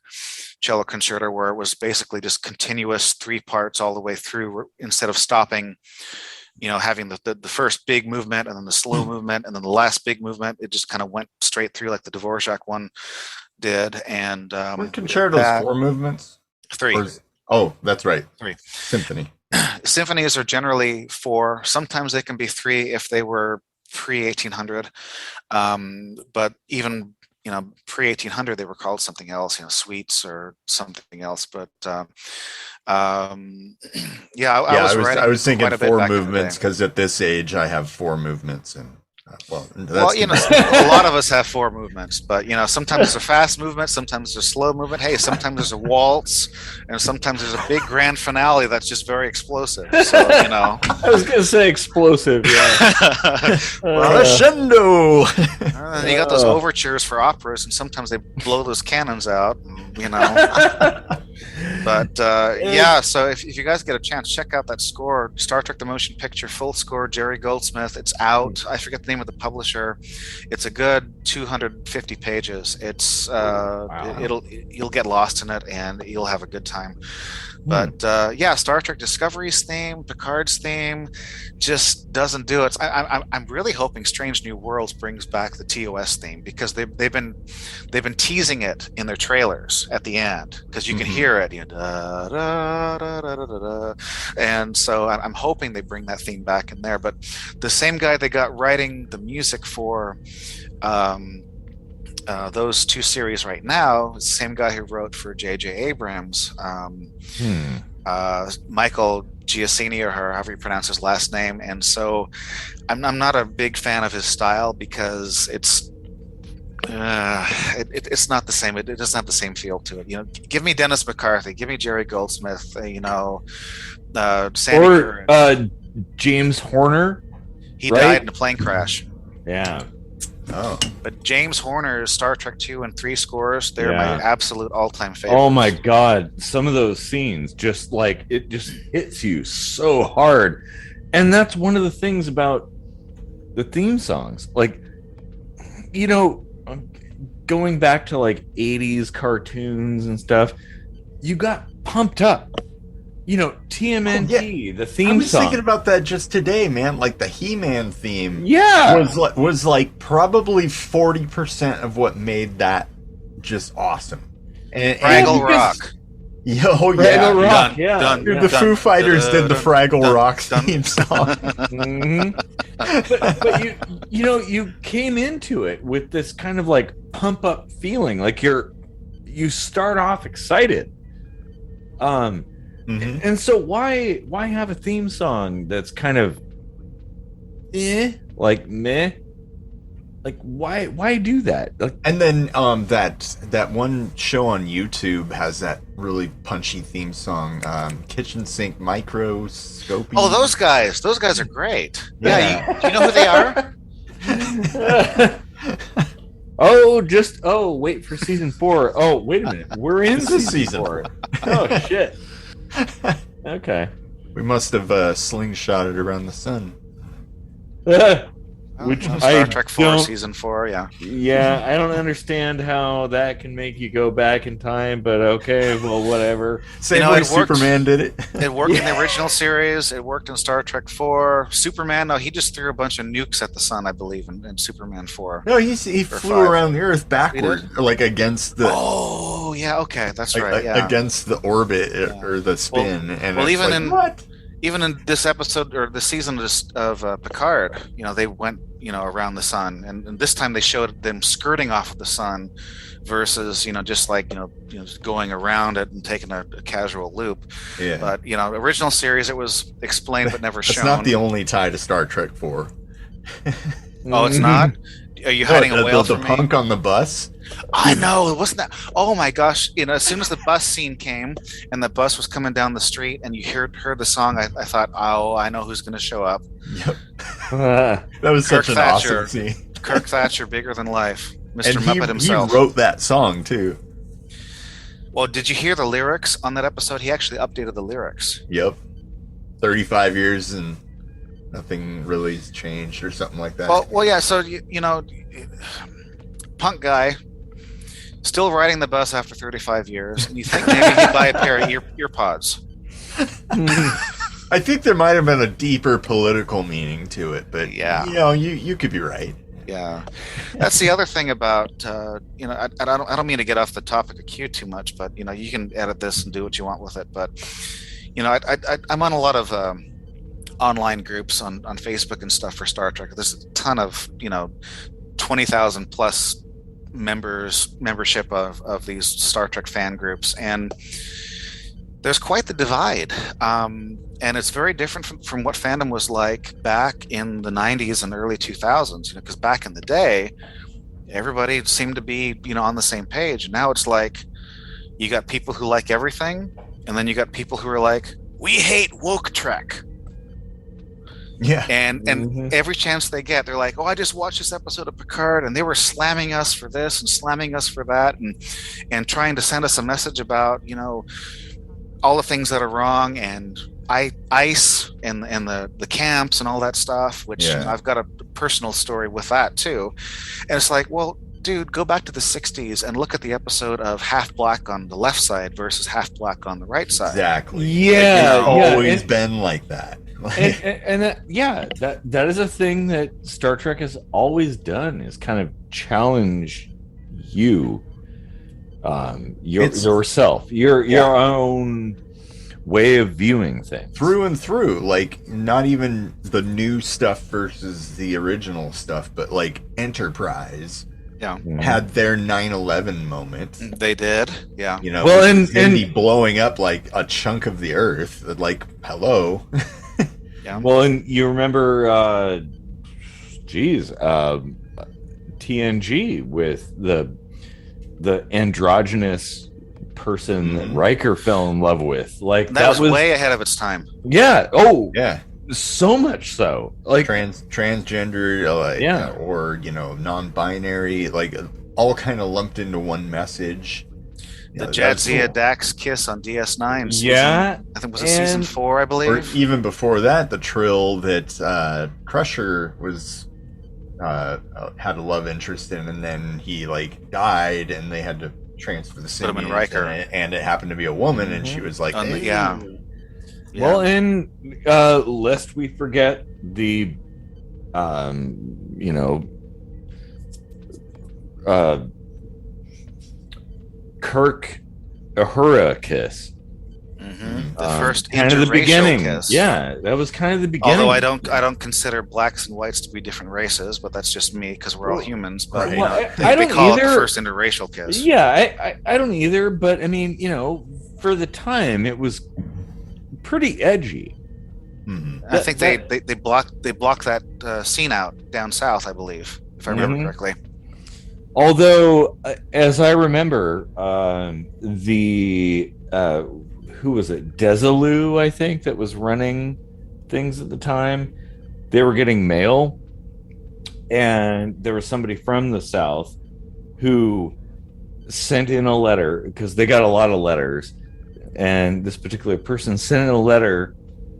cello concerto, where it was basically just continuous 3 parts all the way through, instead of stopping, having the first big movement and then the slow movement and then the last big movement. It just kind of went straight through like the Dvorak one did. And concertos 4 movements? 3. Oh, that's right. 3. Symphony. Symphonies are generally 4. Sometimes they can be 3 if they were pre-1800. But even pre-1800, they were called something else, suites or something else. But I was thinking 4 movements, because at this age I have 4 movements, and a lot of us have 4 movements, but sometimes there's a fast movement, sometimes there's a slow movement. Hey, sometimes there's a waltz, and sometimes there's a big grand finale that's just very explosive. So I was gonna say explosive, yeah. Crescendo. And you got those overtures for operas, and sometimes they blow those cannons out, But so if you guys get a chance, check out that score, Star Trek the Motion Picture full score, Jerry Goldsmith. It's out. I forget the name of the publisher. It's a good 250 pages. It's you'll get lost in it, and you'll have a good time. But Star Trek Discovery's theme, Picard's theme, just doesn't do it. I'm really hoping Strange New Worlds brings back the TOS theme, because they've been teasing it in their trailers at the end, because you can hear it, da, da, da, da, da, da. And so I'm hoping they bring that theme back in there. But the same guy they got writing the music for those 2 series right now, the same guy who wrote for J.J. Abrams, Michael Giacchini, or however you pronounce his last name. And so I'm not a big fan of his style, because it's not the same. It doesn't have the same feel to it. Give me Dennis McCarthy, give me Jerry Goldsmith, Sandy or James Horner. He died in a plane crash. Yeah. Oh. But James Horner's Star Trek 2 and 3 scores, they're my absolute all-time favorite. Oh my God. Some of those scenes, just like, it just hits you so hard. And that's one of the things about the theme songs. Like, going back to like 80s cartoons and stuff, you got pumped up. TMNT, the theme song. I was thinking about that just today, man. Like the He-Man theme, was like probably 40% of what made that just awesome. And Fraggle Rock. Fraggle Rock, the Foo Fighters did the Fraggle Rock theme song. But you came into it with this kind of like pump up feeling, like you start off excited. And so why have a theme song that's kind of like meh? Like why do that? Like, and then that one show on YouTube has that really punchy theme song, Kitchen Sink Microscopy. Oh, those guys are great. Yeah, do you know who they are? Wait for season 4. Oh, wait a minute, we're in season 4. Oh shit. Okay. We must have slingshotted around the sun. Which Star Trek 4 season 4, yeah. Yeah, I don't understand how that can make you go back in time, but okay, well, whatever. Same way Superman did it. It worked in the original series. It worked in Star Trek 4. Superman, no, he just threw a bunch of nukes at the sun, I believe, in Superman 4. No, he flew around the Earth backward, like against the... Oh, yeah, okay, that's right, yeah. Against the orbit or the spin. Even in this episode or the season of Picard, they went, around the sun, and this time they showed them skirting off of the sun versus, just like, going around it and taking a casual loop. Yeah. But, original series, it was explained but never shown. It's not the only tie to Star Trek 4. Oh, it's not? Are you hiding a whale the from punk me? on the bus? I know, wasn't that? Oh my gosh! As soon as the bus scene came and the bus was coming down the street, and you heard the song, I thought, oh, I know who's going to show up. Yep. That was Kirk such an Thatcher. awesome scene. Kirk Thatcher, bigger than life, Mr. And Muppet himself. He wrote that song too. Well, did you hear the lyrics on that episode? He actually updated the lyrics. Yep. 35 years and nothing really has changed or something like that. Well, yeah. So punk guy still riding the bus after 35 years, and you think maybe he'd buy a pair of ear pods. I think there might have been a deeper political meaning to it, but yeah, you could be right. Yeah, that's the other thing about I don't mean to get off the topic of Q too much, but you can edit this and do what you want with it. But I'm on a lot of online groups on Facebook and stuff for Star Trek. There's a ton of 20,000 plus membership of these Star Trek fan groups, and there's quite the divide. And it's very different from what fandom was like back in the 90s and early 2000s, because back in the day, everybody seemed to be, on the same page. And now it's like, you got people who like everything, and then you got people who are like, we hate woke Trek. Yeah. And every chance they get, they're like, oh, I just watched this episode of Picard, and they were slamming us for this and slamming us for that, and trying to send us a message about, all the things that are wrong, and ICE and the camps and all that stuff, which I've got a personal story with that too. And it's like, well, dude, go back to the 60s and look at the episode of Half Black on the left side versus Half Black on the right side. Exactly. Yeah, it's always been like that. And that is a thing that Star Trek has always done, is kind of challenge you, yourself, your own way of viewing things through and through. Like, not even the new stuff versus the original stuff, but like Enterprise had their 9/11 moment. They did, yeah. Well, and blowing up like a chunk of the earth, like, hello. Yeah. Well, and you remember TNG with the androgynous person that Riker fell in love with. Like, that was way ahead of its time. Yeah. Oh, yeah. So much so. Like transgender, or non-binary, like all kind of lumped into one message. The Jadzia Dax kiss on DS9. Yeah. I think it was season 4, I believe. Or even before that, the Trill that Crusher was had a love interest in, and then he died, and they had to transfer the symbiont, Riker. and it happened to be a woman, and she was like, hey. Yeah. Well, and lest we forget the Kirk Uhura kiss. The first kind of the beginning. Kiss. Yeah, that was kind of the beginning. Although I don't consider blacks and whites to be different races, but that's just me, because we're all humans. But I don't call either. It the first interracial kiss. Yeah, I don't either. But I mean, for the time, it was pretty edgy. I think they blocked that scene out down south, I believe, if I remember correctly. Although, as I remember, who was it? Desilu, I think, that was running things at the time. They were getting mail, and there was somebody from the South who sent in a letter, because they got a lot of letters, and this particular person sent in a letter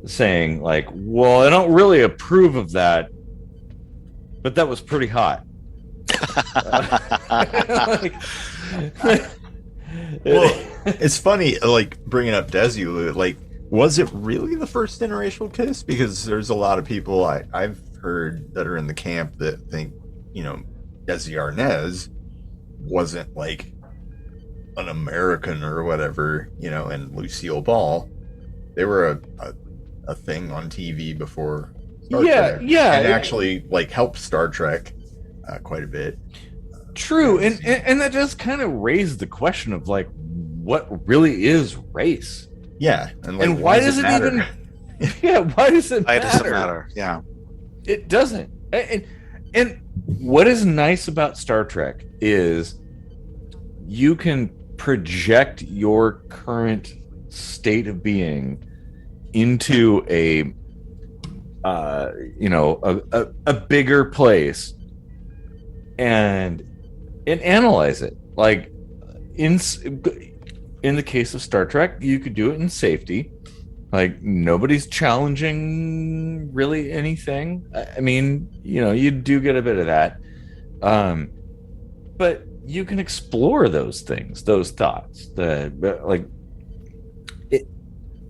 saying, like, well, I don't really approve of that, but that was pretty hot. Well, it's funny, bringing up Desilu, was it really the first interracial kiss? Because there's a lot of people I've heard that are in the camp that think, Desi Arnaz wasn't an American or whatever, and Lucille Ball, they were a thing on TV before Star Trek. And actually helped Star Trek quite a bit. True, and that does kind of raise the question of what really is race? Yeah, and why does it matter? even? Yeah, why does it matter? Why does it matter? Yeah, it doesn't. And what is nice about Star Trek is you can project your current state of being into a a bigger place and analyze it. Like in the case of Star Trek, you could do it in safety. Like nobody's challenging really anything. I mean, you do get a bit of that. But you can explore those things, those thoughts.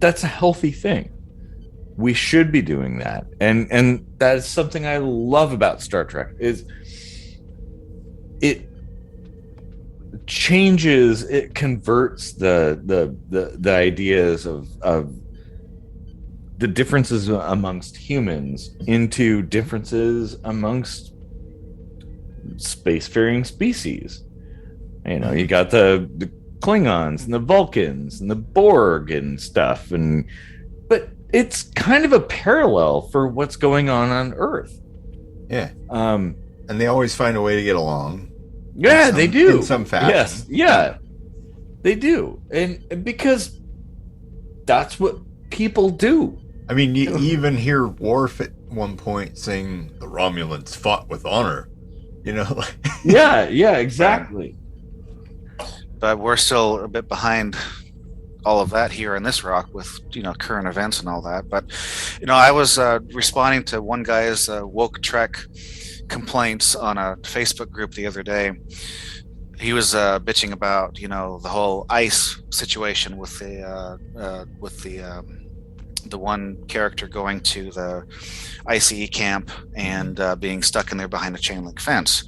That's a healthy thing. We should be doing that. And that is something I love about Star Trek is it changes, it converts the ideas of the differences amongst humans into differences amongst spacefaring species. You got the Klingons and the Vulcans and the Borg and stuff, but it's kind of a parallel for what's going on Earth. Yeah. And they always find a way to get along. Yeah, they do. In some fashion. Yes, yeah. They do. And because that's what people do. I mean, you even hear Worf at one point saying the Romulans fought with honor. Yeah, exactly. But we're still a bit behind all of that here in this rock with current events and all that. But I was responding to one guy's woke Trek complaints on a Facebook group the other day. He was bitching about the whole ice situation with the one character going to the ICE camp and being stuck in there behind a chain link fence.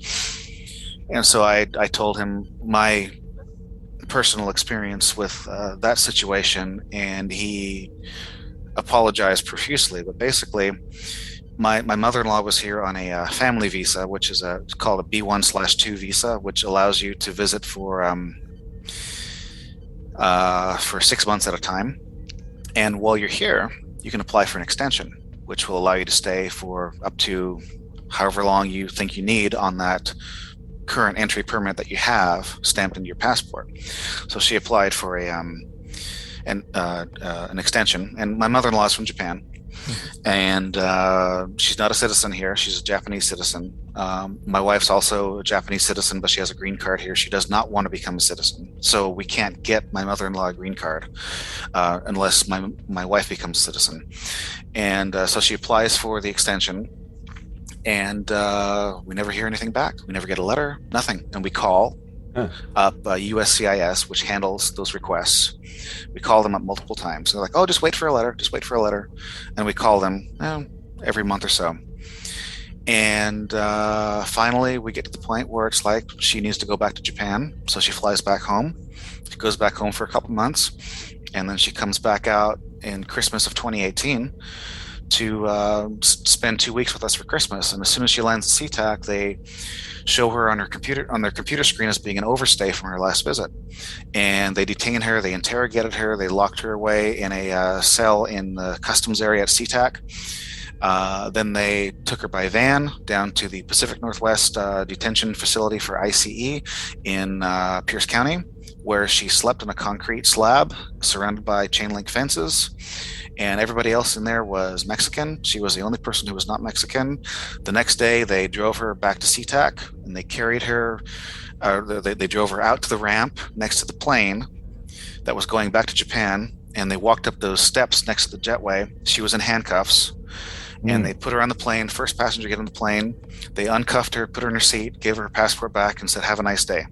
And so I told him my personal experience with that situation, and he apologized profusely. But basically, my mother-in-law was here on a family visa, which is called a B1/2 visa, which allows you to visit for 6 months at a time. And while you're here, you can apply for an extension, which will allow you to stay for up to however long you think you need on that current entry permit that you have stamped into your passport. So she applied for an extension, and my mother-in-law is from Japan, and she's not a citizen here. She's a Japanese citizen. My wife's also a Japanese citizen, but she has a green card here. She does not want to become a citizen, so we can't get my mother-in-law a green card unless my wife becomes a citizen. And so she applies for the extension, and we never hear anything back. We never get a letter, nothing. And we call up USCIS, which handles those requests. We call them up multiple times. They're like, oh, just wait for a letter. Just wait for a letter. And we call them every month or so. And finally, we get to the point where it's like she needs to go back to Japan. So she flies back home. She goes back home for a couple months. And then she comes back out in Christmas of 2018 to spend 2 weeks with us for Christmas. And as soon as she lands at SeaTac, they show her on their computer screen as being an overstay from her last visit. And they detain her, they interrogated her, they locked her away in a cell in the customs area at SeaTac. Then they took her by van down to the Pacific Northwest detention facility for ICE in Pierce County, where she slept on a concrete slab surrounded by chain link fences. And everybody else in there was Mexican. She was the only person who was not Mexican. The next day, they drove her back to SeaTac, and they carried her. They drove her out to the ramp next to the plane that was going back to Japan, and they walked up those steps next to the jetway. She was in handcuffs, and they put her on the plane. First passenger to get on the plane. They uncuffed her, put her in her seat, gave her her passport back, and said, "Have a nice day."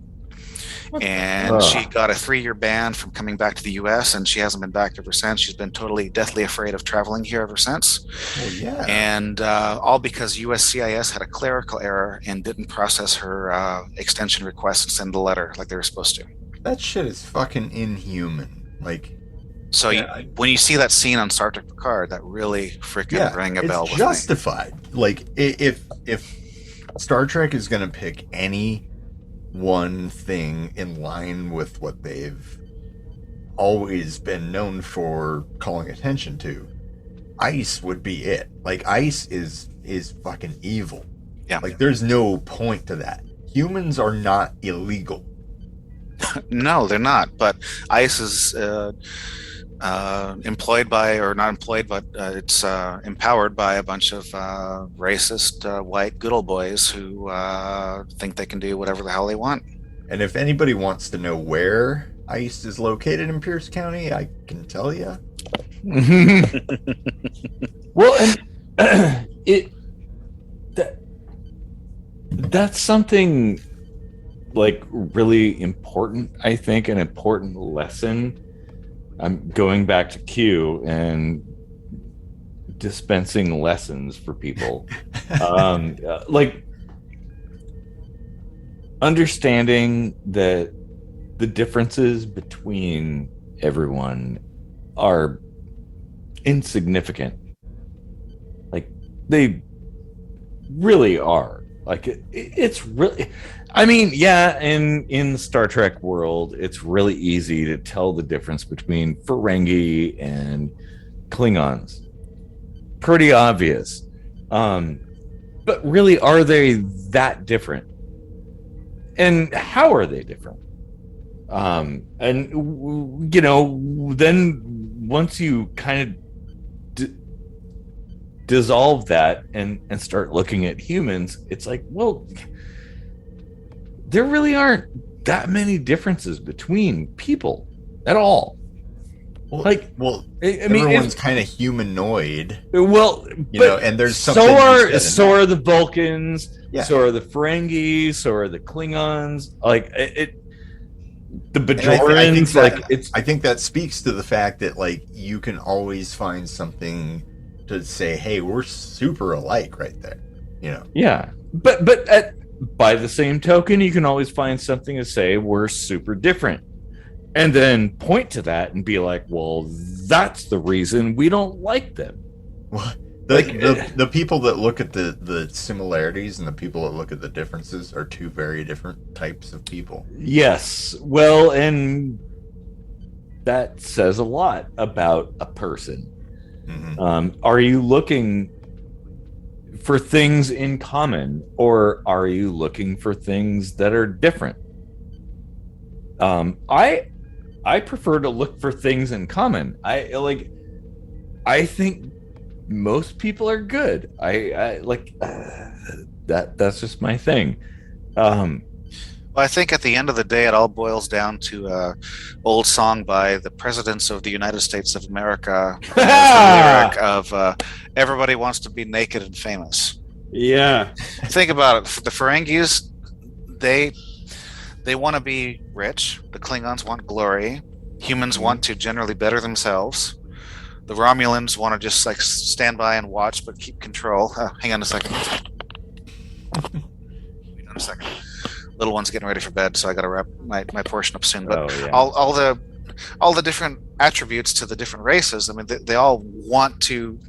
And she got a 3-year ban from coming back to the U.S., and she hasn't been back ever since. She's been totally deathly afraid of traveling here ever since. Oh, yeah. And all because USCIS had a clerical error and didn't process her extension request and send the letter like they were supposed to. That shit is fucking inhuman. Like, so when you see that scene on Star Trek Picard, that really freaking rang a bell with me. It's justified. Like, if Star Trek is going to pick any one thing in line with what they've always been known for calling attention to, ICE would be it. Like, ICE is fucking evil. Yeah. Like, there's no point to that. Humans are not illegal. No, they're not. But ICE is employed by, or not employed, but it's empowered by a bunch of racist white good old boys who think they can do whatever the hell they want. And if anybody wants to know where ICE is located in Pierce County, I can tell you. Well, and that's something like really important, I think, an important lesson. I'm going back to Q and dispensing lessons for people. Like understanding that the differences between everyone are insignificant. Like they really are. Like it's really, I mean, yeah, in Star Trek world, it's really easy to tell the difference between Ferengi and Klingons. Pretty obvious. But really, are they that different? And how are they different? And, you know, then once you kind of dissolve that and start looking at humans, it's like, well, there really aren't that many differences between people at all. Well, I mean, everyone's kind of humanoid. Well, you know, and there's something. So are the Vulcans. Yeah. So are the Ferengi. So are the Klingons. Like the Bajorans. I think that speaks to the fact that like you can always find something to say, hey, we're super alike right there. You know. Yeah, but by the same token, you can always find something to say we're super different. And then point to that and be like, well, that's the reason we don't like them. Well, the people that look at the similarities and the people that look at the differences are two very different types of people. Yes. Well, and that says a lot about a person. Mm-hmm. Are you looking for things in common, or are you looking for things that are different? I prefer to look for things in common. I think most people are good. I like that's just my thing. Well, I think at the end of the day, it all boils down to an old song by the Presidents of the United States of America. The lyric of "Everybody wants to be naked and famous." Yeah. Think about it. For the Ferengis, they want to be rich. The Klingons want glory. Humans want to generally better themselves. The Romulans want to just like stand by and watch, but keep control. Hang on a second. Wait on a second. Little one's getting ready for bed, so I got to wrap my portion up soon. But all the different attributes to the different races, I mean, they all want to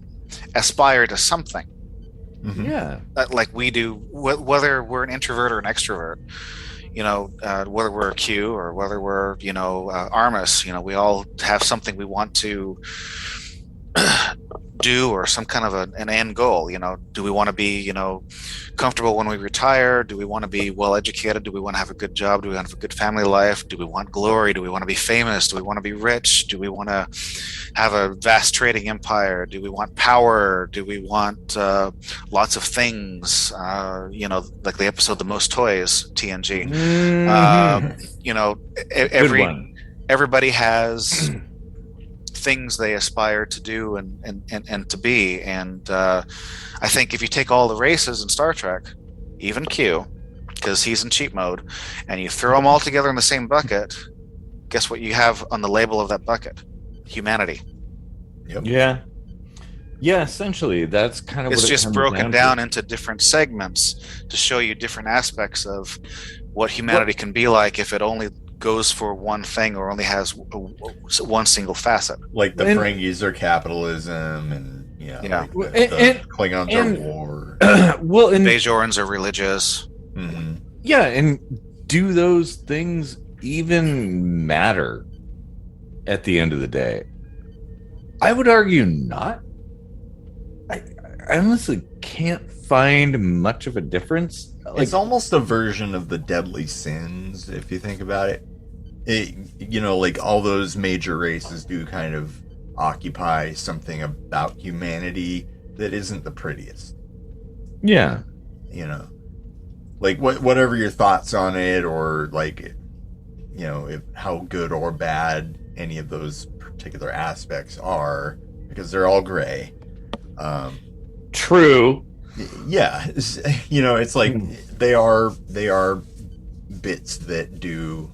aspire to something. Mm-hmm. Yeah, like we do, whether we're an introvert or an extrovert. You know, whether we're a Q or whether we're, you know, Armus, you know, we all have something we want to do, or some kind of an end goal. You know, do we want to be, you know, comfortable when we retire? Do we want to be well educated? Do we want to have a good job? Do we want to have a good family life? Do we want glory? Do we want to be famous? Do we want to be rich? Do we want to have a vast trading empire? Do we want power? Do we want lots of things? You know, like the episode "The Most Toys," TNG. You know, everybody has things they aspire to do and to be. And I think if you take all the races in Star Trek, even Q, because he's in cheat mode, and you throw them all together in the same bucket, guess what you have on the label of that bucket? Humanity. Yep. Yeah, essentially that's kind of it's what just broken down into different segments to show you different aspects of what humanity can be like if it only goes for one thing or only has one single facet. Like the Ferengis are capitalism, and like the Klingons are war. Well, and Bajorans are religious. Mm-hmm. Yeah, and do those things even matter at the end of the day? I would argue not. I honestly can't find much of a difference. It's almost a version of the deadly sins, if you think about it. Like all those major races do kind of occupy something about humanity that isn't the prettiest. Yeah. Like whatever your thoughts on it, or like, how good or bad any of those particular aspects are, because they're all gray. True. Yeah, it's like they are bits that do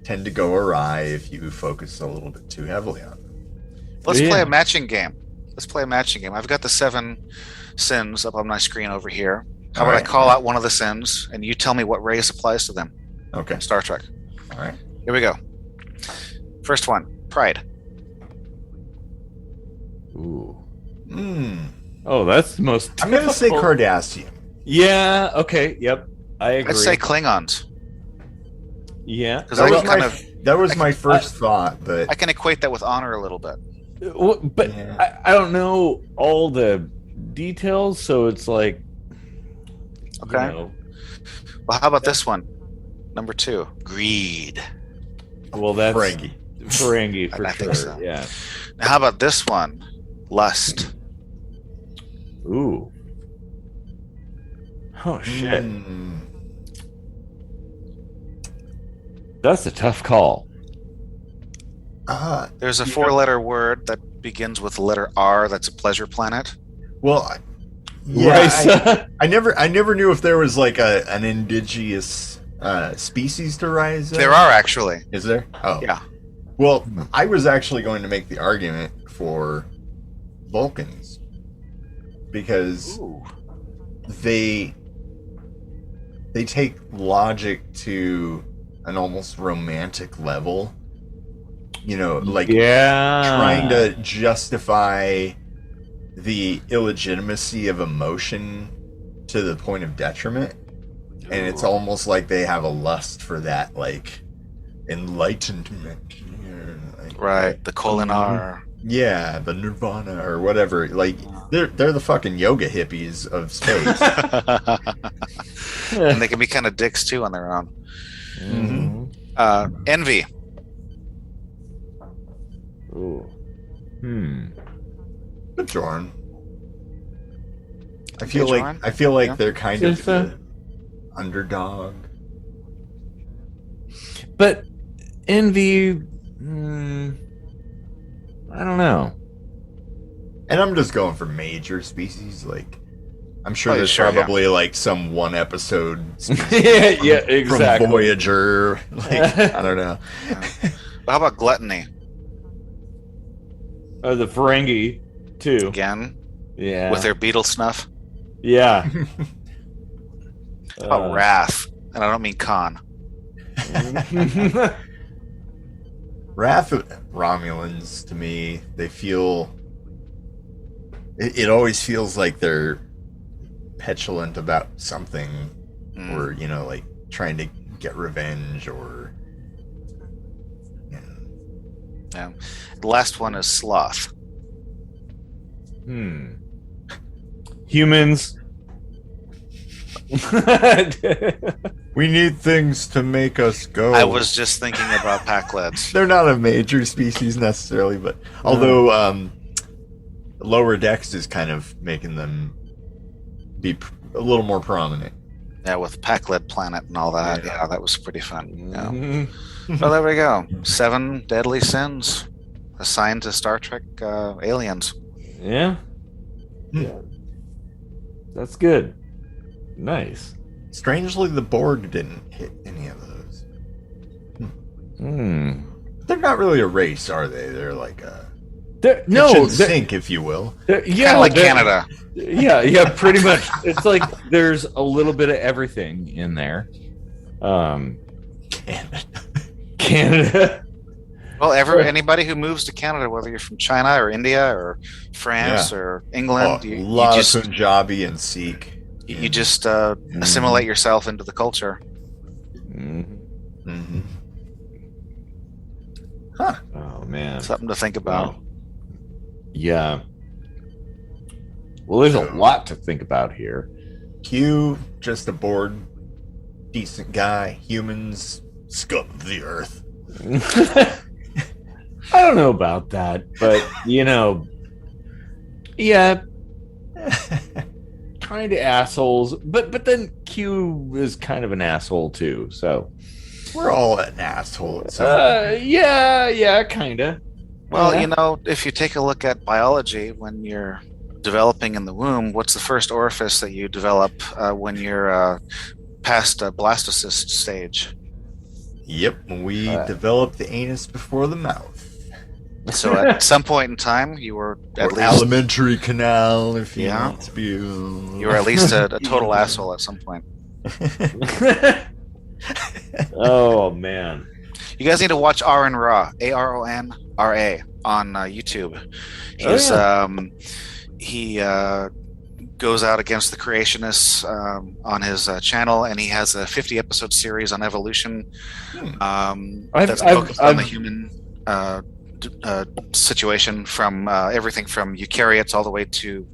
tend to go awry if you focus a little bit too heavily on them. Let's play a matching game. I've got the 7 sins up on my screen over here. How about I call out one of the sins and you tell me what race applies to them? Okay. Star Trek. All right. Here we go. First one, pride. Ooh. Oh, that's the most. I'm going to say Cardassian. Yeah. Okay. Yep. I agree. I'd say Klingons. Yeah. Because that was my first thought, but I can equate that with honor a little bit. But yeah. I don't know all the details, so it's like. Okay. Well, how about this one? Number 2, greed. Well, that's Ferengi for I sure. Think so. Yeah. Now, how about this one? Lust. Ooh. Oh shit. That's a tough call. There's a 4-letter word that begins with the letter R. That's a pleasure planet. Well, yeah, I never knew if there was like an indigenous species to rise. There are actually. Is there? Oh, yeah. Well, I was actually going to make the argument for Vulcans because they take logic to an almost romantic level. Trying to justify the illegitimacy of emotion to the point of detriment. And it's almost like they have a lust for that, like, enlightenment. Right, the Kolinar. Yeah, the Nirvana or whatever. Like, they're the fucking yoga hippies of space. And they can be kind of dicks, too, on their own. Mm-hmm. Envy. Ooh. Bajoran. I feel like they're kind of the underdog. But envy, I don't know. And I'm just going for major species. Like, I'm sure there's probably like some one episode yeah, exactly. from Voyager. Like, I don't know. How about gluttony? The Ferengi too. Again? Yeah. With their beetle snuff? Yeah. How about wrath? And I don't mean con. Wrath Romulans, to me, they feel... It always feels like they're petulant about something, or, like trying to get revenge, or... Yeah. The last one is sloth. Humans. We need things to make us go. I was just thinking about Pakleds. They're not a major species necessarily, but although Lower Decks is kind of making them be a little more prominent. Yeah, with Pakled Planet and all that. Yeah, that was pretty fun. Yeah. Well, there we go. 7 deadly sins assigned to Star Trek aliens. Yeah. That's good. Nice. Strangely, the Borg didn't hit any of those. They're not really a race, are they? They're like a sink, if you will. Yeah, like Canada. Yeah, pretty much. It's like there's a little bit of everything in there. Canada. Well, anybody who moves to Canada, whether you're from China or India or France or England, a lot of Punjabi and Sikh. You just assimilate yourself into the culture. Huh. Oh man, something to think about. Yeah. Well, there's a lot to think about here. Q, just a bored, decent guy. Humans, scum of the earth. I don't know about that, but yeah, kind of assholes. But then Q is kind of an asshole too. So we're all an asshole. Yeah, kind of. Well, if you take a look at biology, when you're developing in the womb, what's the first orifice that you develop when you're past a blastocyst stage? Yep, we developed the anus before the mouth. So at some point in time, you were at least alimentary canal, if you want to be. You were at least a total asshole at some point. Oh man, you guys need to watch Aron Ra, ARONRA, on YouTube. He goes out against the creationists on his channel, and he has a 50-episode series on evolution that's focused on the human situation, from everything from eukaryotes all the way to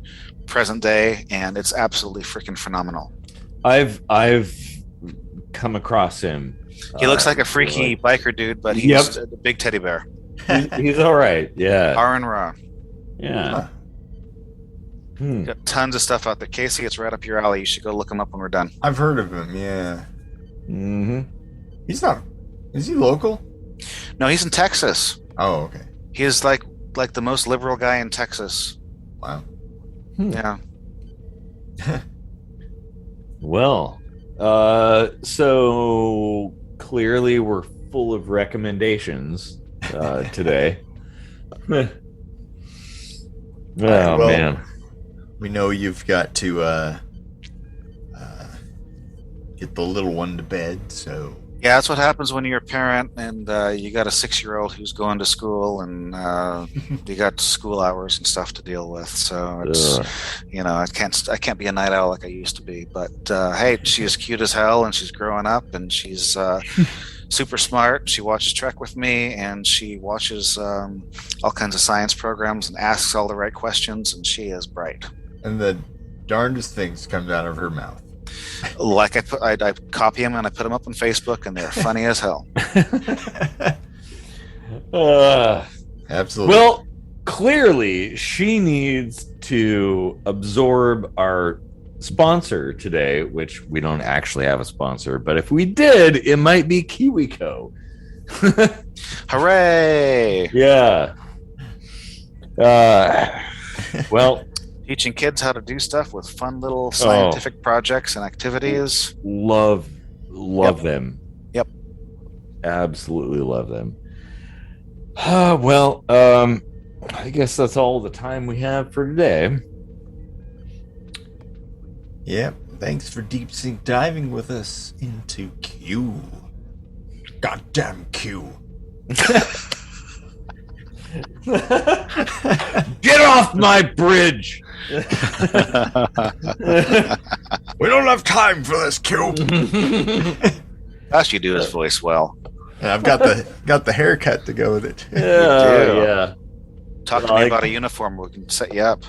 present day, and it's absolutely freaking phenomenal. I've come across him. He looks like a freaky biker dude, but he's a big teddy bear. He's all right. Yeah. Aron Ra. Yeah. Got tons of stuff out there. Casey, it's right up your alley. You should go look him up when we're done. I've heard of him, yeah. Mm-hmm. Is he local? No, he's in Texas. Oh, okay. He is like the most liberal guy in Texas. Wow. Yeah. Well, so clearly we're full of recommendations today. Man. We know you've got to get the little one to bed, so... Yeah, that's what happens when you're a parent and you got a 6-year-old who's going to school, and you got school hours and stuff to deal with. So it's, I can't be a night owl like I used to be. But hey, she's cute as hell, and she's growing up, and she's super smart. She watches Trek with me, and she watches all kinds of science programs and asks all the right questions, and she is bright. And the darndest things come out of her mouth. Like I copy them and I put them up on Facebook, and they're funny as hell. Absolutely. Well, clearly she needs to absorb our sponsor today, which we don't actually have a sponsor, but if we did, it might be KiwiCo. Hooray! Yeah. Well, teaching kids how to do stuff with fun little scientific projects and activities. Love them. Yep. Absolutely love them. Well, I guess that's all the time we have for today. Yep. Thanks for deep sink diving with us into Q. Goddamn Q. Get off my bridge. We don't have time for this, Q. Gosh, you do his voice well. And I've got the haircut to go with it. Yeah. Talk to me about a uniform. We can set you up.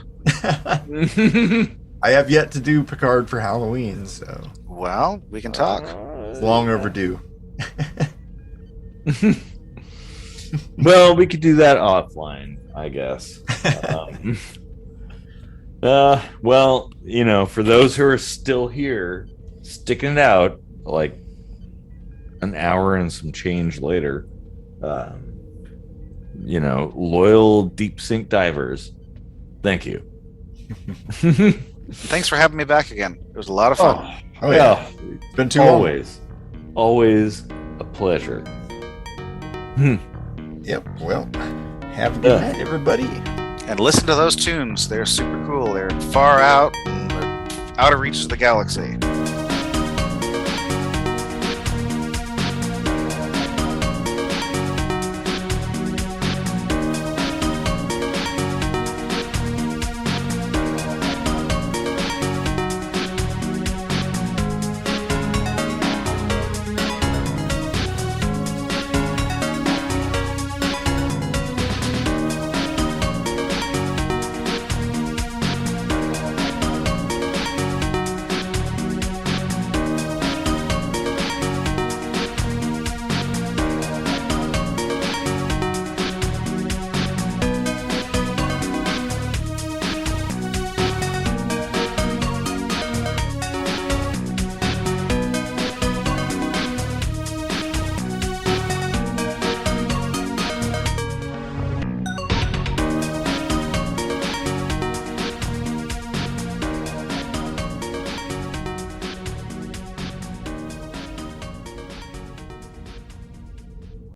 I have yet to do Picard for Halloween, so. Well, we can talk. It's long overdue. Well, we could do that offline, I guess. Well, for those who are still here, sticking it out, like an hour and some change later, loyal deep sink divers, thank you. Thanks for having me back again. It was a lot of fun. Oh yeah. It's been too long. Always a pleasure. Yep. Well, have a good night, everybody. And listen to those tunes. They're super cool. They're far out, and outer reaches of the galaxy.